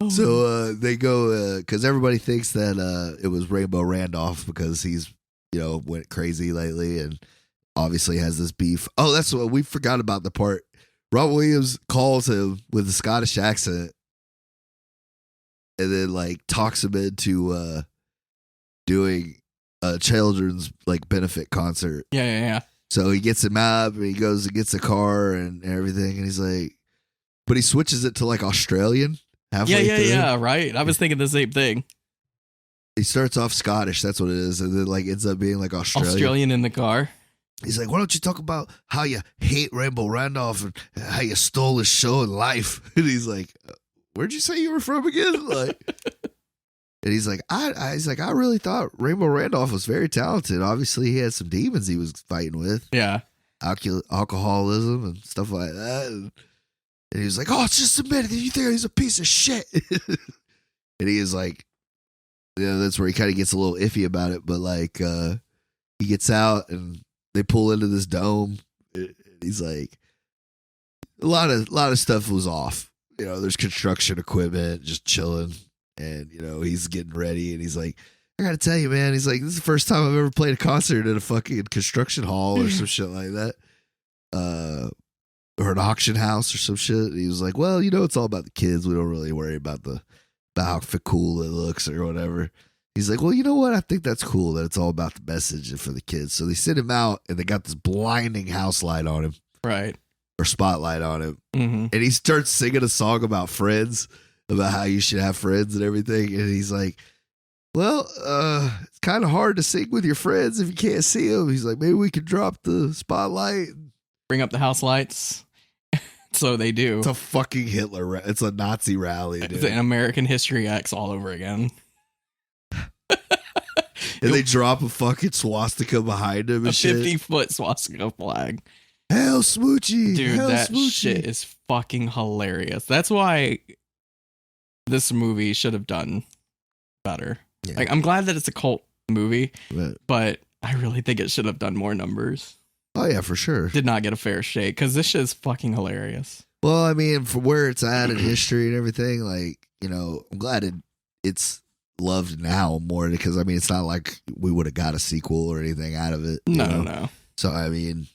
So they go, because everybody thinks that it was Rainbow Randolph because he's, went crazy lately and obviously has this beef. Oh, that's what we forgot about the part. Rob Williams calls him with a Scottish accent and then like talks him into doing a children's like benefit concert. Yeah. So he gets him up and he goes and gets a car and everything. And he's like, but he switches it to like Australian halfway through. Yeah, right. I was thinking the same thing. He starts off Scottish, that's what it is, and then like ends up being like Australian in the car. He's like, why don't you talk about how you hate Rainbow Randolph and how you stole his show in life? And he's like, where'd you say you were from again? Like, and he's like, I really thought Rainbow Randolph was very talented. Obviously, he had some demons he was fighting with. Yeah. Alcoholism and stuff like that. And he was like, oh, it's just a minute. You think he's a piece of shit. And he is like, that's where he kind of gets a little iffy about it. But like, he gets out and they pull into this dome. He's like, a lot of stuff was off. There's construction equipment just chilling, and he's getting ready, and he's like, I gotta tell you, man. He's like, this is the first time I've ever played a concert in a fucking construction hall or some shit like that, or an auction house or some shit. And he was like, well, it's all about the kids. We don't really worry about how cool it looks or whatever. He's like, well, you know what? I think that's cool that it's all about the message for the kids. So they send him out and they got this blinding house light on him. Right. Or spotlight on him. Mm-hmm. And he starts singing a song about friends, about how you should have friends and everything. And he's like, well, it's kind of hard to sing with your friends if you can't see them. He's like, maybe we could drop the spotlight. Bring up the house lights. So they do. It's a fucking it's a Nazi rally, dude. It's an American History X all over again. And they drop a fucking swastika behind him and shit. 50-foot swastika flag. Hell, Smoochy. Dude, Hell, that Smoochy. shit is fucking hilarious. That's why this movie should have done better. Yeah. Like, I'm glad that it's a cult movie, Right. but I really think it should have done more numbers. Oh, yeah, for sure. Did not get a fair shake because this shit is fucking hilarious. Well, I mean, for where it's at in history and everything, like, I'm glad it's loved now more because, I mean, it's not like we would have got a sequel or anything out of it. No. So, I mean,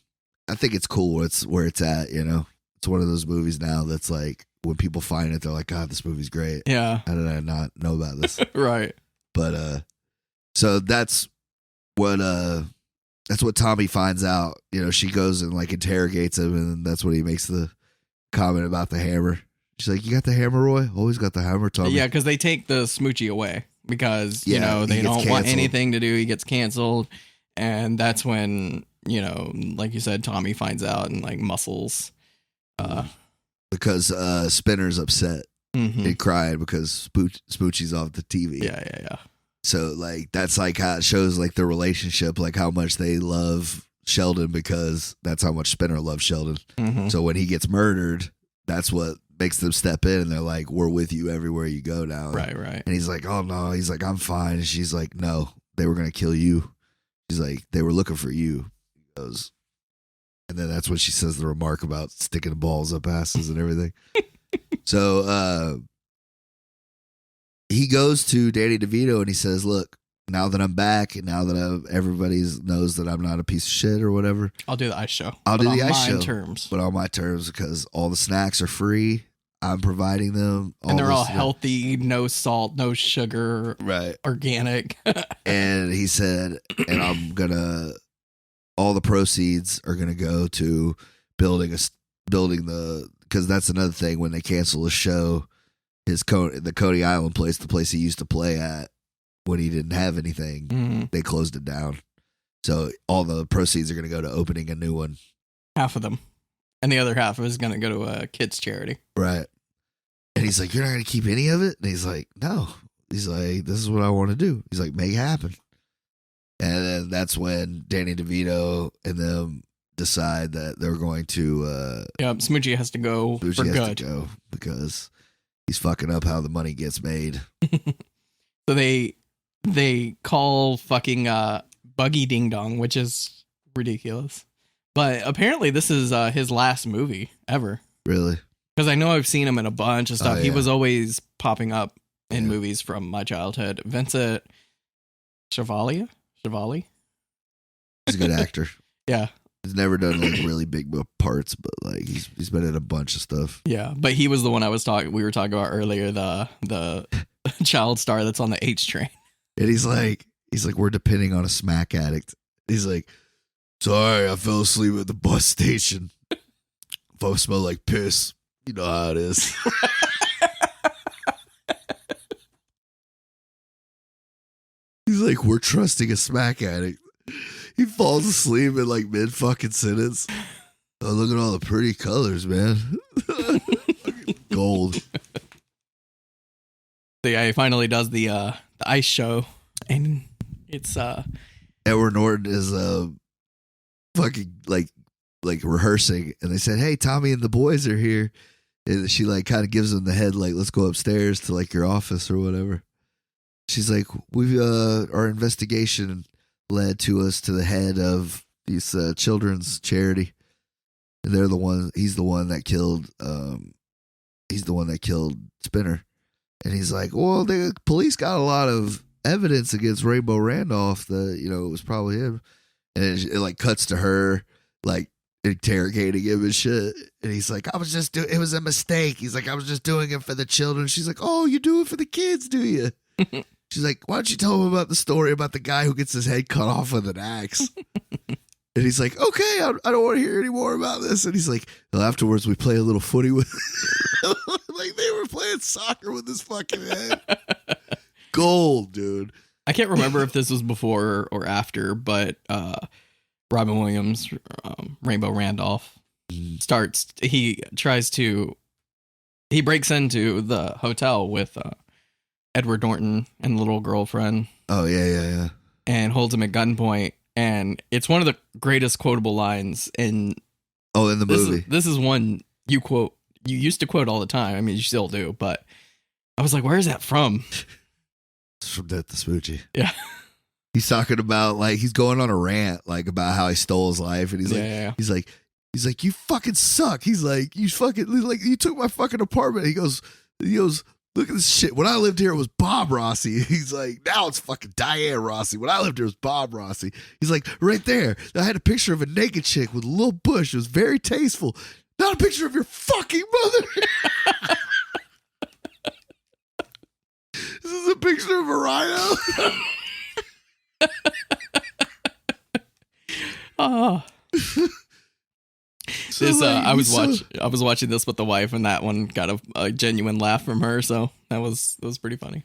I think it's cool where it's at, It's one of those movies now that's like, when people find it, they're like, God, this movie's great. Yeah. How did I not know about this? Right. But, so that's what Tommy finds out. She goes and like interrogates him, and that's when he makes the comment about the hammer. She's like, you got the hammer, Roy? Always got the hammer, Tommy. Yeah, because they take the Smoochy away because, Yeah, they he gets don't want canceled. anything to do. He gets canceled. And that's when, like you said, Tommy finds out and like muscles. Because Spinner's upset Mhm. and crying because Smoochy's off the TV. Yeah. So like that's like how it shows like the relationship, like how much they love Sheldon because that's how much Spinner loves Sheldon. Mhm. So when he gets murdered, that's what makes them step in, and they're like, we're with you everywhere you go now. Right. And he's like, oh no, he's like, I'm fine. And she's like, no, they were gonna kill you. She's like, they were looking for you. He goes, and then that's when she says the remark about sticking the balls up asses and everything. So he goes to Danny DeVito and he says, look, now that I'm back and now that everybody knows that I'm not a piece of shit or whatever, I'll do the ice show. I'll do the ice show. Terms. But on my terms, because all the snacks are free. I'm providing them. And they're all healthy, no salt, no sugar, right? Organic. And he said, and all the proceeds are gonna go to building because that's another thing when they cancel a show, the Coney Island place, the place he used to play at when he didn't have anything, they closed it down. So all the proceeds are gonna go to opening a new one. Half of them. And the other half is going to go to a kids' charity. Right. And he's like, you're not going to keep any of it? And he's like, no. He's like, this is what I want to do. He's like, make it happen. And then that's when Danny DeVito and them decide that they're going to... Smoochy has to go for good. Has to go because he's fucking up how the money gets made. So they call fucking Buggy Ding Dong, which is ridiculous. But apparently this is his last movie ever. Really? Because I know I've seen him in a bunch of stuff. Oh, yeah. He was always popping up in movies from my childhood. Vincent Chevalier? He's a good actor. Yeah. He's never done like really big parts, but like he's been in a bunch of stuff. Yeah, but he was the one we were talking about earlier, the child star that's on the H train. And he's like, we're depending on a smack addict. He's like, sorry, I fell asleep at the bus station. If I smell like piss, you know how it is. He's like, we're trusting a smack addict. He falls asleep in like mid fucking sentence. Oh, look at all the pretty colors, man. Gold. So yeah, he finally does the ice show, and it's Edward Norton is fucking like rehearsing, and they said, hey, Tommy and the boys are here, and she like kind of gives him the head like, let's go upstairs to like your office or whatever. She's like, we've our investigation led to us to the head of these children's charity, and he's the one that killed Spinner. And he's like, well, the police got a lot of evidence against Rainbow Randolph that, it was probably him. And it like cuts to her, like interrogating him and shit. And he's like, it was a mistake. He's like, I was just doing it for the children. She's like, oh, you do it for the kids, do you? She's like, why don't you tell him about the story about the guy who gets his head cut off with an axe? And he's like, okay, I don't want to hear any more about this. And he's like, well, afterwards we play a little footy with like they were playing soccer with this fucking head. Gold, dude. I can't remember if this was before or after, but Robin Williams, Rainbow Randolph, he breaks into the hotel with Edward Norton and the little girlfriend. Oh, yeah. And holds him at gunpoint. And it's one of the greatest quotable lines in the movie. This is one you used to quote all the time. I mean, you still do, but I was like, where is that from? It's from Death to Smoochy. Yeah. He's talking about like he's going on a rant like about how he stole his life, and he's like, you fucking suck. He's like, you took my fucking apartment. He goes, look at this shit. When I lived here, it was Bob Rossi. He's like, now it's fucking Diane Rossi. When I lived here, it was Bob Rossi. He's like, right there, I had a picture of a naked chick with a little bush. It was very tasteful. Not a picture of your fucking mother. This is a picture of a rhino. Oh. I was watching this with the wife, and that one got a genuine laugh from her, so that was pretty funny.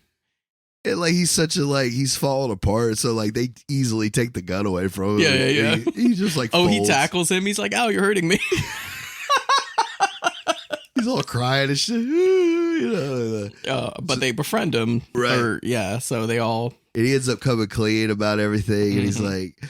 And like he's falling apart, so like they easily take the gun away from him. Yeah. He just like he tackles him. He's like, "Ow, you're hurting me." He's all crying and shit. But they befriend him, right? So they all. And he ends up coming clean about everything, and he's like,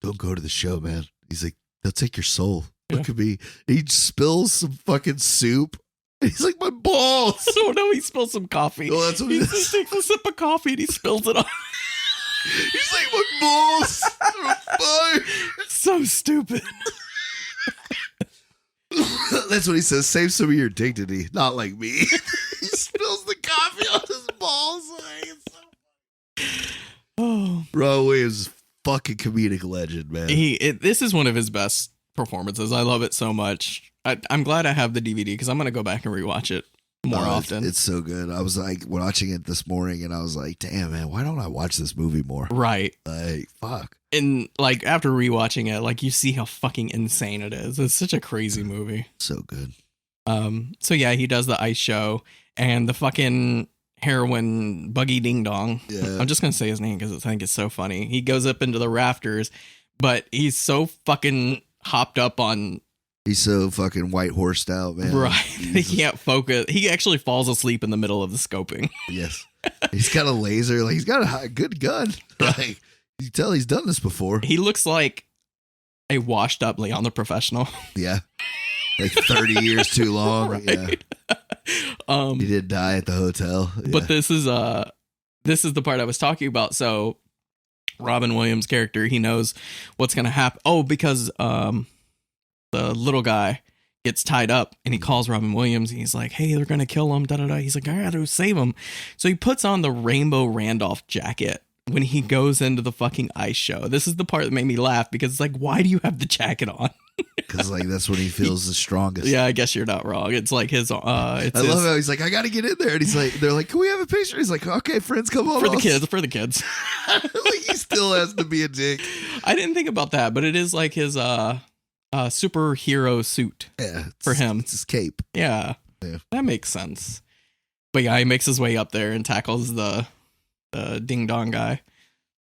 "Don't go to the show, man." He's like, "They'll take your soul." Look at me. He spills some fucking soup. He's like, my balls. Oh no, he spills some coffee. Oh, that's what he takes a sip of coffee and he spills it on. He's like, my balls are Boy. So stupid. That's what he says. Save some of your dignity, not like me. He spills the coffee on his balls. Like, it's so Oh, Ron Williams is fucking comedic legend, man. This is one of his best performances. I love it so much. I'm glad I have the DVD because I'm gonna go back and rewatch it more often. It's so good. I was like watching it this morning, and I was like, "Damn, man, why don't I watch this movie more?" Right. Like, fuck. And like after rewatching it, like you see how fucking insane it is. It's such a crazy movie. So good. So yeah, he does the ice show and the fucking heroin buggy ding dong. Yeah. I'm just gonna say his name because I think it's so funny. He goes up into the rafters, but he's so fucking hopped up on. He's so fucking white horsed out, man. Right. He can't focus. He actually falls asleep in the middle of the scoping. Yes. He's got a laser. Like, he's got a good gun. Like, you can tell he's done this before. He looks like a washed up Leon the Professional. Yeah. Like 30 years too long. Right. Yeah. He did die at the hotel. Yeah. But this is the part I was talking about. So Robin Williams' character, he knows what's gonna happen. Oh, because the little guy gets tied up and he calls Robin Williams and he's like, hey, they're gonna kill him, da da da. He's like, I gotta save him. So he puts on the Rainbow Randolph jacket when he goes into the fucking ice show. This is the part that made me laugh because it's like, why do you have the jacket on? Because like that's when he feels the strongest. Yeah, I guess you're not wrong. It's like his love how he's like, I gotta get in there, and he's like, they're like, can we have a picture? He's like, okay, friends, come on. For the kids. Like, he still has to be a dick. I didn't think about that, but it is like his superhero suit. Yeah, for him. It's his cape. Yeah. That makes sense. But yeah, he makes his way up there and tackles the ding dong guy,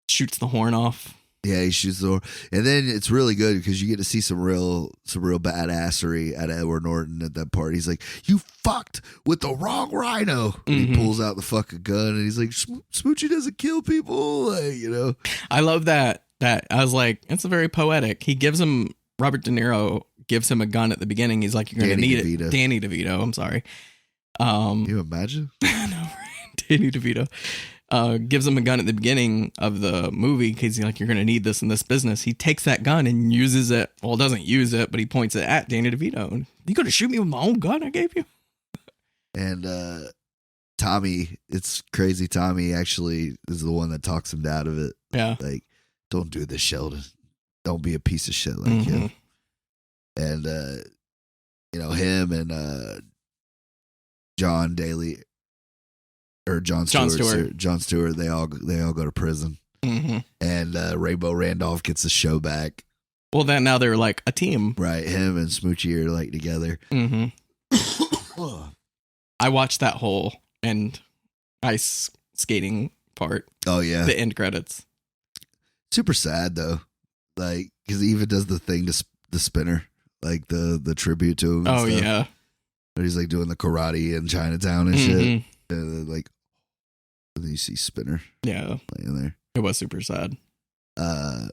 shoots the horn off. Yeah, he shoots the horn, and then it's really good because you get to see some real badassery at Edward Norton at that part. He's like, "You fucked with the wrong rhino." And he pulls out the fucking gun, and he's like, "Smoochy doesn't kill people," like, you know. I love that. I was like, it's very poetic. He gives him Robert De Niro gives him a gun at the beginning. He's like, "You're gonna need it." Danny DeVito. I'm sorry. Can you imagine? No, right? Danny DeVito. Gives him a gun at the beginning of the movie because he's like, you're going to need this in this business. He takes that gun and uses it. Well, doesn't use it, but he points it at Danny DeVito. And you going to shoot me with my own gun I gave you? And Tommy, it's crazy. Tommy actually is the one that talks him out of it. Yeah. Like, don't do this, Sheldon. Don't be a piece of shit like him. And, you know, him and John Daly. Or John Stewart. They all go to prison, and Rainbow Randolph gets the show back. Well, then now they're like a team, right? Him and Smoochy are like together. I watched that whole ice skating part. Oh yeah, the end credits. Super sad though, like because he even does the thing to the spinner, like the tribute to him. Oh yeah, but he's like doing the karate in Chinatown and shit. Like, and then you see Spinner. Yeah. Laying there. It was super sad. But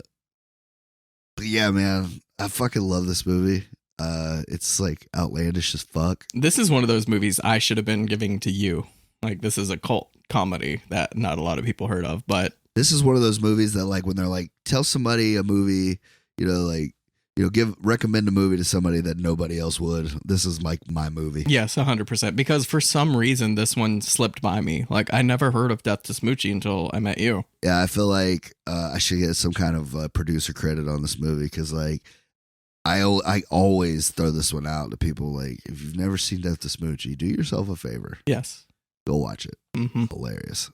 yeah, man, I fucking love this movie. It's like outlandish as fuck. This is one of those movies I should have been giving to you. Like, this is a cult comedy that not a lot of people heard of, but this is one of those movies that, like, when they're like, tell somebody a movie, you know, like, you know, recommend a movie to somebody that nobody else would. This is like my movie. Yes, 100%. Because for some reason, this one slipped by me. Like, I never heard of Death to Smoochy until I met you. Yeah, I feel like I should get some kind of producer credit on this movie because, like, I always throw this one out to people. Like, if you've never seen Death to Smoochy, do yourself a favor. Yes. Go watch it. Hilarious.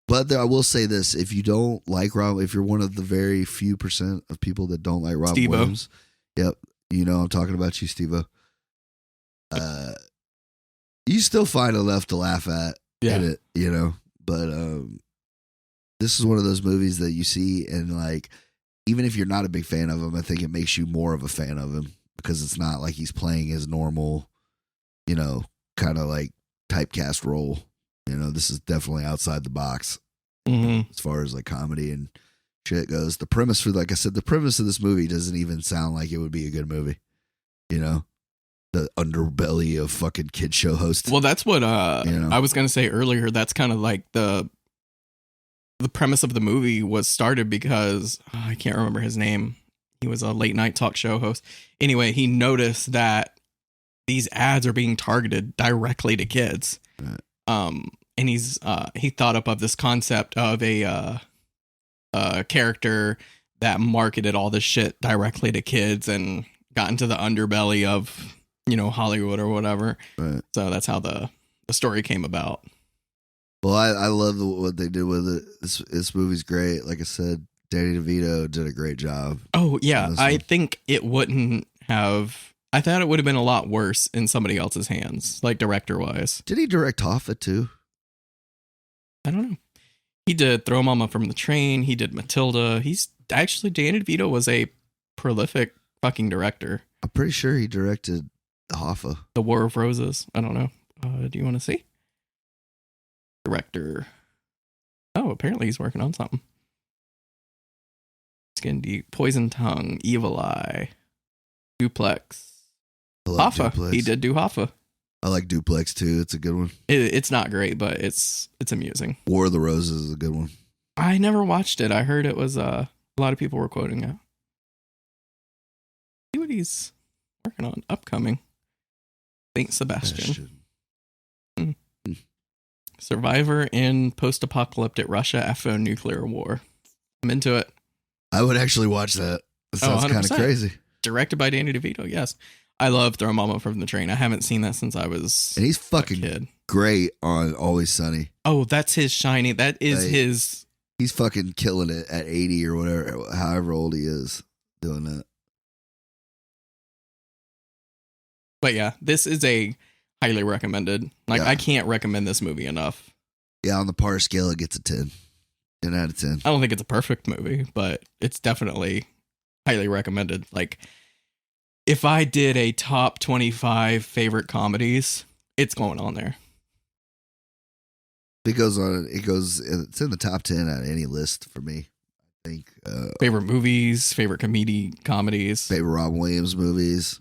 But I will say this: if you don't like if you're one of the very few % of people that don't like Robin Williams, yep, you know I'm talking about you, Steve-O. You still find enough to laugh at in it, you know. But this is one of those movies that you see, and like, even if you're not a big fan of him, I think it makes you more of a fan of him because it's not like he's playing his normal, you know, kind of like typecast role. You know, this is definitely outside the box as far as like comedy and shit goes. The premise like I said, the premise of this movie doesn't even sound like it would be a good movie. You know, the underbelly of fucking kid show hosts. Well, that's what you know? I was going to say earlier. That's kind of like the the premise of the movie was started because I can't remember his name. He was a late night talk show host. Anyway, he noticed that these ads are being targeted directly to kids. Right. And he thought up of this concept of a character that marketed all this shit directly to kids and got into the underbelly of, Hollywood or whatever. Right. So that's how the story came about. Well, I love what they did with it. This movie's great. Like I said, Danny DeVito did a great job. Oh, yeah. I think it wouldn't have... I thought it would have been a lot worse in somebody else's hands, like director-wise. Did he direct Hoffa, too? I don't know. He did Throw Mama from the Train. He did Matilda. Danny DeVito was a prolific fucking director. I'm pretty sure he directed Hoffa. The War of Roses. I don't know. Do you want to see? Director. Oh, apparently he's working on something. Skin Deep, Poison Tongue, Evil Eye, Duplex. Hoffa. Duplex. He did do Hoffa. I like Duplex too. It's a good one. It's not great, but it's amusing. War of the Roses is a good one. I never watched it. I heard it was a lot of people were quoting it. See what he's working on upcoming. Saint Sebastian. Survivor in post-apocalyptic Russia after a nuclear war. I'm into it. I would actually watch that. That sounds kind of crazy. Directed by Danny DeVito, yes. I love Throw Mama from the Train. I haven't seen that since I was and he's fucking a kid. Great on Always Sunny. Oh, that's his shiny. That is his. He's fucking killing it at 80 or whatever, however old he is doing that. But yeah, this is a highly recommended. I can't recommend this movie enough. Yeah, on the par scale, it gets a 10. 10 out of 10. I don't think it's a perfect movie, but it's definitely highly recommended. Like, if I did a top 25 favorite comedies, it's going on there. It's in the top 10 on any list for me. I think. Favorite movies, favorite comedies. Favorite Robin Williams movies.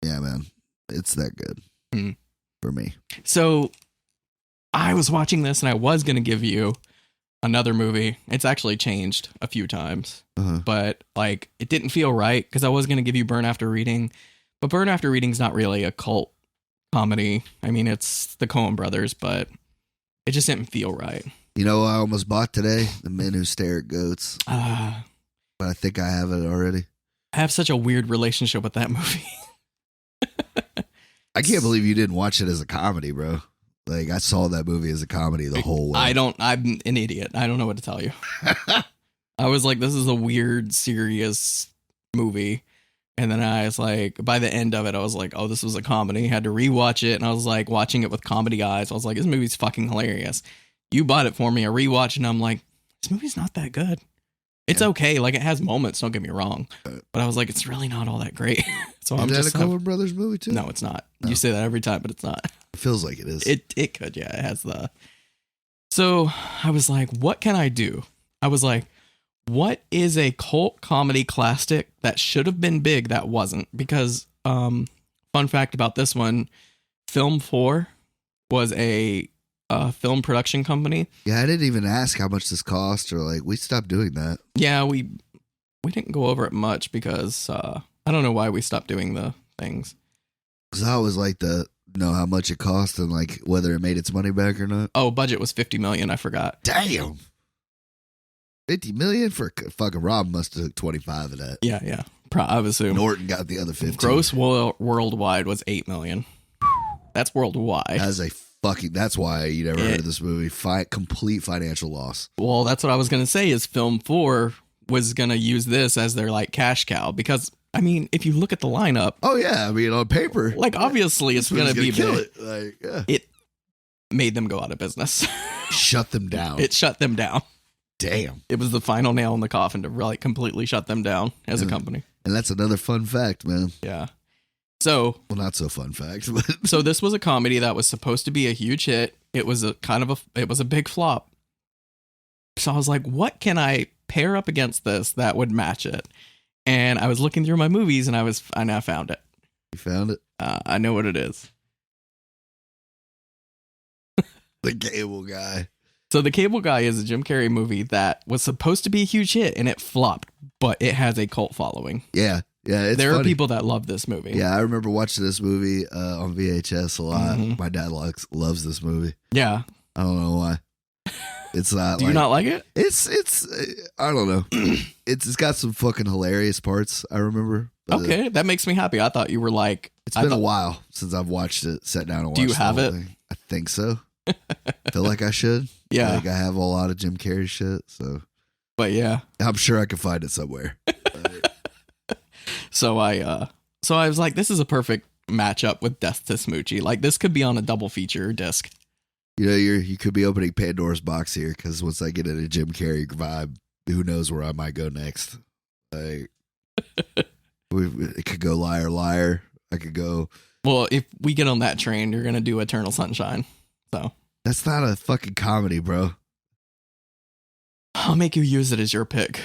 Yeah, man. It's that good for me. So I was watching this and I was going to give you another movie. It's actually changed a few times, but it didn't feel right because I was going to give you Burn After Reading, but Burn After Reading is not really a cult comedy. I mean, it's the Coen brothers, but it just didn't feel right. You know, I almost bought today The Men Who Stare at Goats, but I think I have it already. I have such a weird relationship with that movie. I can't believe you didn't watch it as a comedy, bro. Like, I saw that movie as a comedy the whole way. I'm an idiot. I don't know what to tell you. I was like, this is a weird, serious movie. And then I was like, by the end of it, I was like, oh, this was a comedy. Had to rewatch it. And I was like, watching it with comedy eyes. I was like, this movie's fucking hilarious. You bought it for me. I rewatched and I'm like, this movie's not that good. It's okay. Like, it has moments. Don't get me wrong. But I was like, it's really not all that great. So I'm just. Is that a Coen Brothers movie too? No, it's not. No. You say that every time, but it's not. It feels like it is. It could, yeah. It has the. So I was like, what can I do? I was like, what is a cult comedy classic that should have been big that wasn't? Because, fun fact about this one, Film 4 was a film production company. Yeah, I didn't even ask how much this cost, or like, we stopped doing that. Yeah, we didn't go over it much because I don't know why we stopped doing the things. Because I always like to know how much it cost and like whether it made its money back or not. Oh, budget was $50 million. I forgot. Damn. 50 million for fucking Rob must have took 25 of that. Yeah. I would assume Norton got the other 15. Gross worldwide was $8 million. That's worldwide. That's why you never heard of this movie. Complete financial loss. Well, that's what I was going to say is Film 4 was going to use this as their like cash cow because I mean, if you look at the lineup. Oh yeah. I mean, on paper. Like obviously it's going to be kill big. it. Like, yeah. It made them go out of business. Shut them down. It shut them down. Damn. It was the final nail in the coffin to really completely shut them down as a company. And that's another fun fact, man. Yeah. So, well, not so fun fact, but so this was a comedy that was supposed to be a huge hit. It was it was a big flop. So I was like, what can I pair up against this that would match it? And I was looking through my movies and I now found it. You found it? I know what it is. The Cable Guy. So The Cable Guy is a Jim Carrey movie that was supposed to be a huge hit and it flopped, but it has a cult following. Yeah. It's there funny. are people that love this movie. Yeah, I remember watching this movie on VHS a lot. Mm-hmm. My dad loves this movie. Yeah. I don't know why. It's not. Do you not like it? It's. I don't know. It's got some fucking hilarious parts. I remember. Okay, that makes me happy. I thought you were like. It's been a while since I've watched it. Sat down and watched. Do you have it? Thing. I think so. Feel like I should. Yeah. Like I have a lot of Jim Carrey shit. So. But yeah, I'm sure I can find it somewhere. So I was like, this is a perfect matchup with Death to Smoochy. Like this could be on a double feature disc. You know, you could be opening Pandora's box here because once I get in a Jim Carrey vibe, who knows where I might go next? Like, it could go Liar Liar. I could go. Well, if we get on that train, you're gonna do Eternal Sunshine. So that's not a fucking comedy, bro. I'll make you use it as your pick.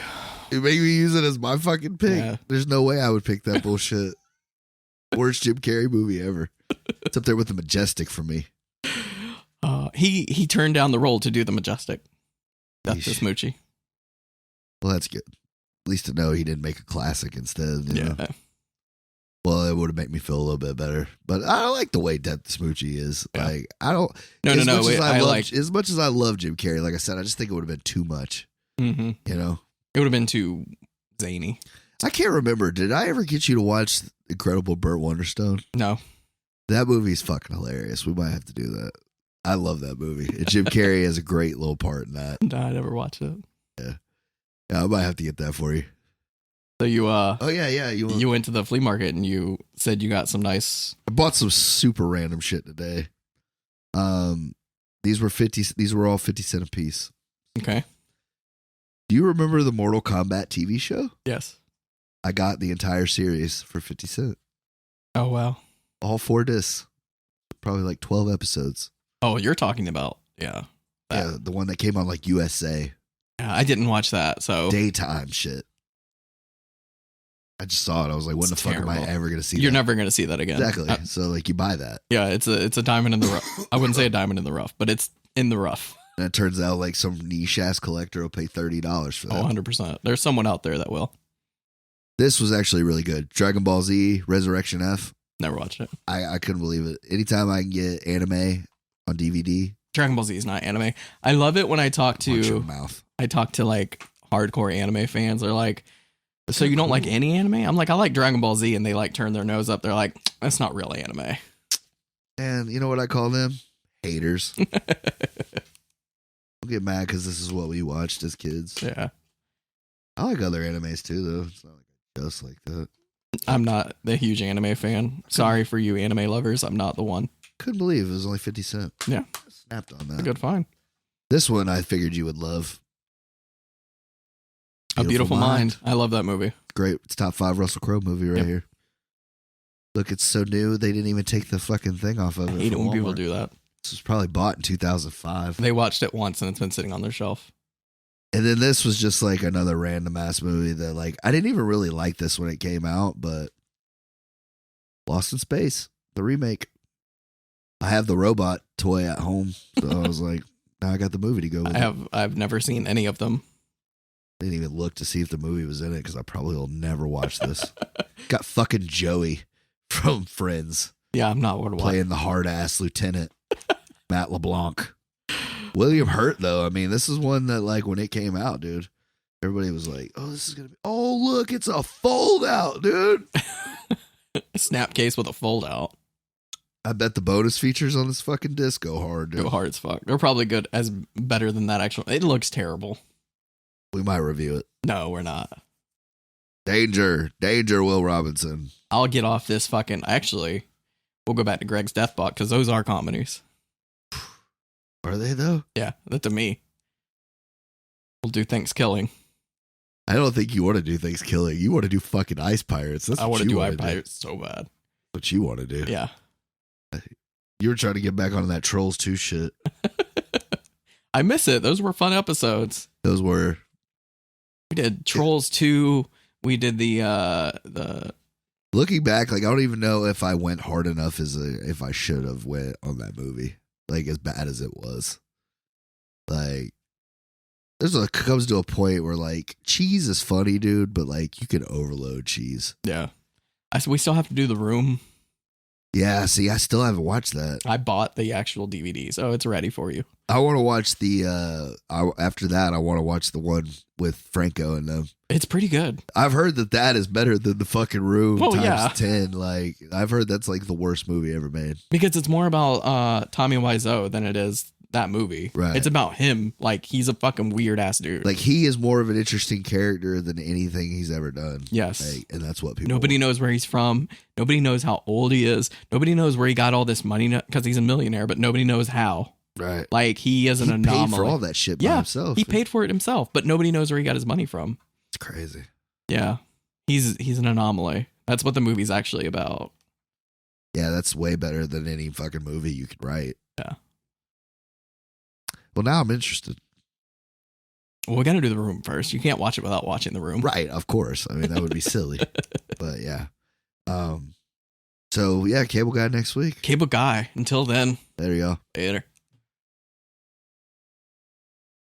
You make me use it as my fucking pick. Yeah. There's no way I would pick that bullshit. Worst Jim Carrey movie ever. It's up there with The Majestic for me. He turned down the role to do The Majestic. That's the Smoochy. Well, that's good. At least to know he didn't make a classic instead. You know? Well, it would have made me feel a little bit better. But I don't like the way Death to Smoochy is. Yeah. Like, I don't. No. As much as I love Jim Carrey, like I said, I just think it would have been too much. Mm-hmm. You know? It would have been too zany. I can't remember. Did I ever get you to watch Incredible Burt Wonderstone? No. That movie's fucking hilarious. We might have to do that. I love that movie. And Jim Carrey has a great little part in that. No, I never watched it. Yeah, I might have to get that for you. So you oh yeah. You went to the flea market and you said you got some nice. I bought some super random shit today. These were all 50 cent a piece. Okay. Do you remember the Mortal Kombat TV show? Yes. I got the entire series for 50 cent. Oh wow. All 4 discs. Probably like 12 episodes. Oh, you're talking about that. Yeah, the one that came on like USA. Yeah, I didn't watch that. So daytime shit. I just saw it. I was like, when the fuck am I ever going to see that? You're never going to see that again. Exactly. So like you buy that. Yeah, it's a diamond in the rough. I wouldn't say a diamond in the rough, but it's in the rough. And it turns out like some niche ass collector will pay $30 for that. Oh, 100%. There's someone out there that will. This was actually really good. Dragon Ball Z Resurrection F. Never watched it. I couldn't believe it. Anytime I can get anime on DVD. Dragon Ball Z is not anime. I love it when I talk to like hardcore anime fans. They're like, so you don't like any anime? I'm like, I like Dragon Ball Z, and they like turn their nose up. They're like, that's not real anime. And you know what I call them? Haters. Don't get mad because this is what we watched as kids. Yeah. I like other animes too, though. It's not like just like that. I'm not the huge anime fan. Sorry for you anime lovers. I'm not the one. Couldn't believe it was only 50 cents. Yeah. I snapped on that. A good find. This one I figured you would love. A Beautiful Mind. I love that movie. Great. It's top 5 Russell Crowe movie right here. Look, it's so new. They didn't even take the fucking thing off of it. I hate it when people do that. This was probably bought in 2005. They watched it once and it's been sitting on their shelf. And then this was just like another random ass movie that like I didn't even really like this when it came out, but Lost in Space, the remake. I have the robot toy at home, so I was like, now I got the movie to go with. I've never seen any of them. I didn't even look to see if the movie was in it because I probably will never watch this. Got fucking Joey from Friends. Yeah, I'm not going to watch. Playing the hard ass lieutenant, Matt LeBlanc. William Hurt, though. I mean, this is one that, like, when it came out, dude, everybody was like, oh, this is going to be, oh, look, it's a fold out, dude. Snap case with a fold out. I bet the bonus features on this fucking disc go hard, dude. Go hard as fuck. They're probably better than that actual. It looks terrible. We might review it. No, we're not. Danger, Will Robinson. I'll get off this fucking. Actually, we'll go back to Greg's Deathbot because those are comedies. Are they though? Yeah, that to me. We'll do Thanksgiving. I don't think you want to do Thanksgiving. You want to do fucking Ice Pirates. That's I want to do Ice Pirates so bad. What you want to do? Yeah. You were trying to get back on that Trolls 2 shit. I miss it. Those were fun episodes. Those were. We did Trolls 2. We did the. Looking back, like I don't even know if I went hard enough if I should have went on that movie. Like as bad as it was. Like, comes to a point where like cheese is funny, dude, but like you can overload cheese. Yeah. We still have to do The Room. Yeah, see, I still haven't watched that. I bought the actual DVD, so it's ready for you. I want to watch after that, I want to watch the one with Franco and them. It's pretty good. I've heard that is better than The fucking Room times 10. Like, I've heard that's like the worst movie ever made. Because it's more about Tommy Wiseau than it is that movie. Right. It's about him. Like, he's a fucking weird ass dude. Like, he is more of an interesting character than anything he's ever done. Yes. Like, and that's what people Nobody want. knows where he's from. Nobody knows how old he is. Nobody knows where he got all this money because he's a millionaire, but nobody knows how. Right. Like, he is an anomaly. He paid for all that shit by himself. He paid for it himself, but nobody knows where he got his money from. It's crazy. Yeah. He's an anomaly. That's what the movie's actually about. Yeah, that's way better than any fucking movie you could write. Yeah. Well, now I'm interested. Well, we got to do The Room first. You can't watch it without watching The Room. Right, of course. I mean, that would be silly. But yeah. So yeah, Cable Guy next week. Cable Guy. Until then. There you go. Later.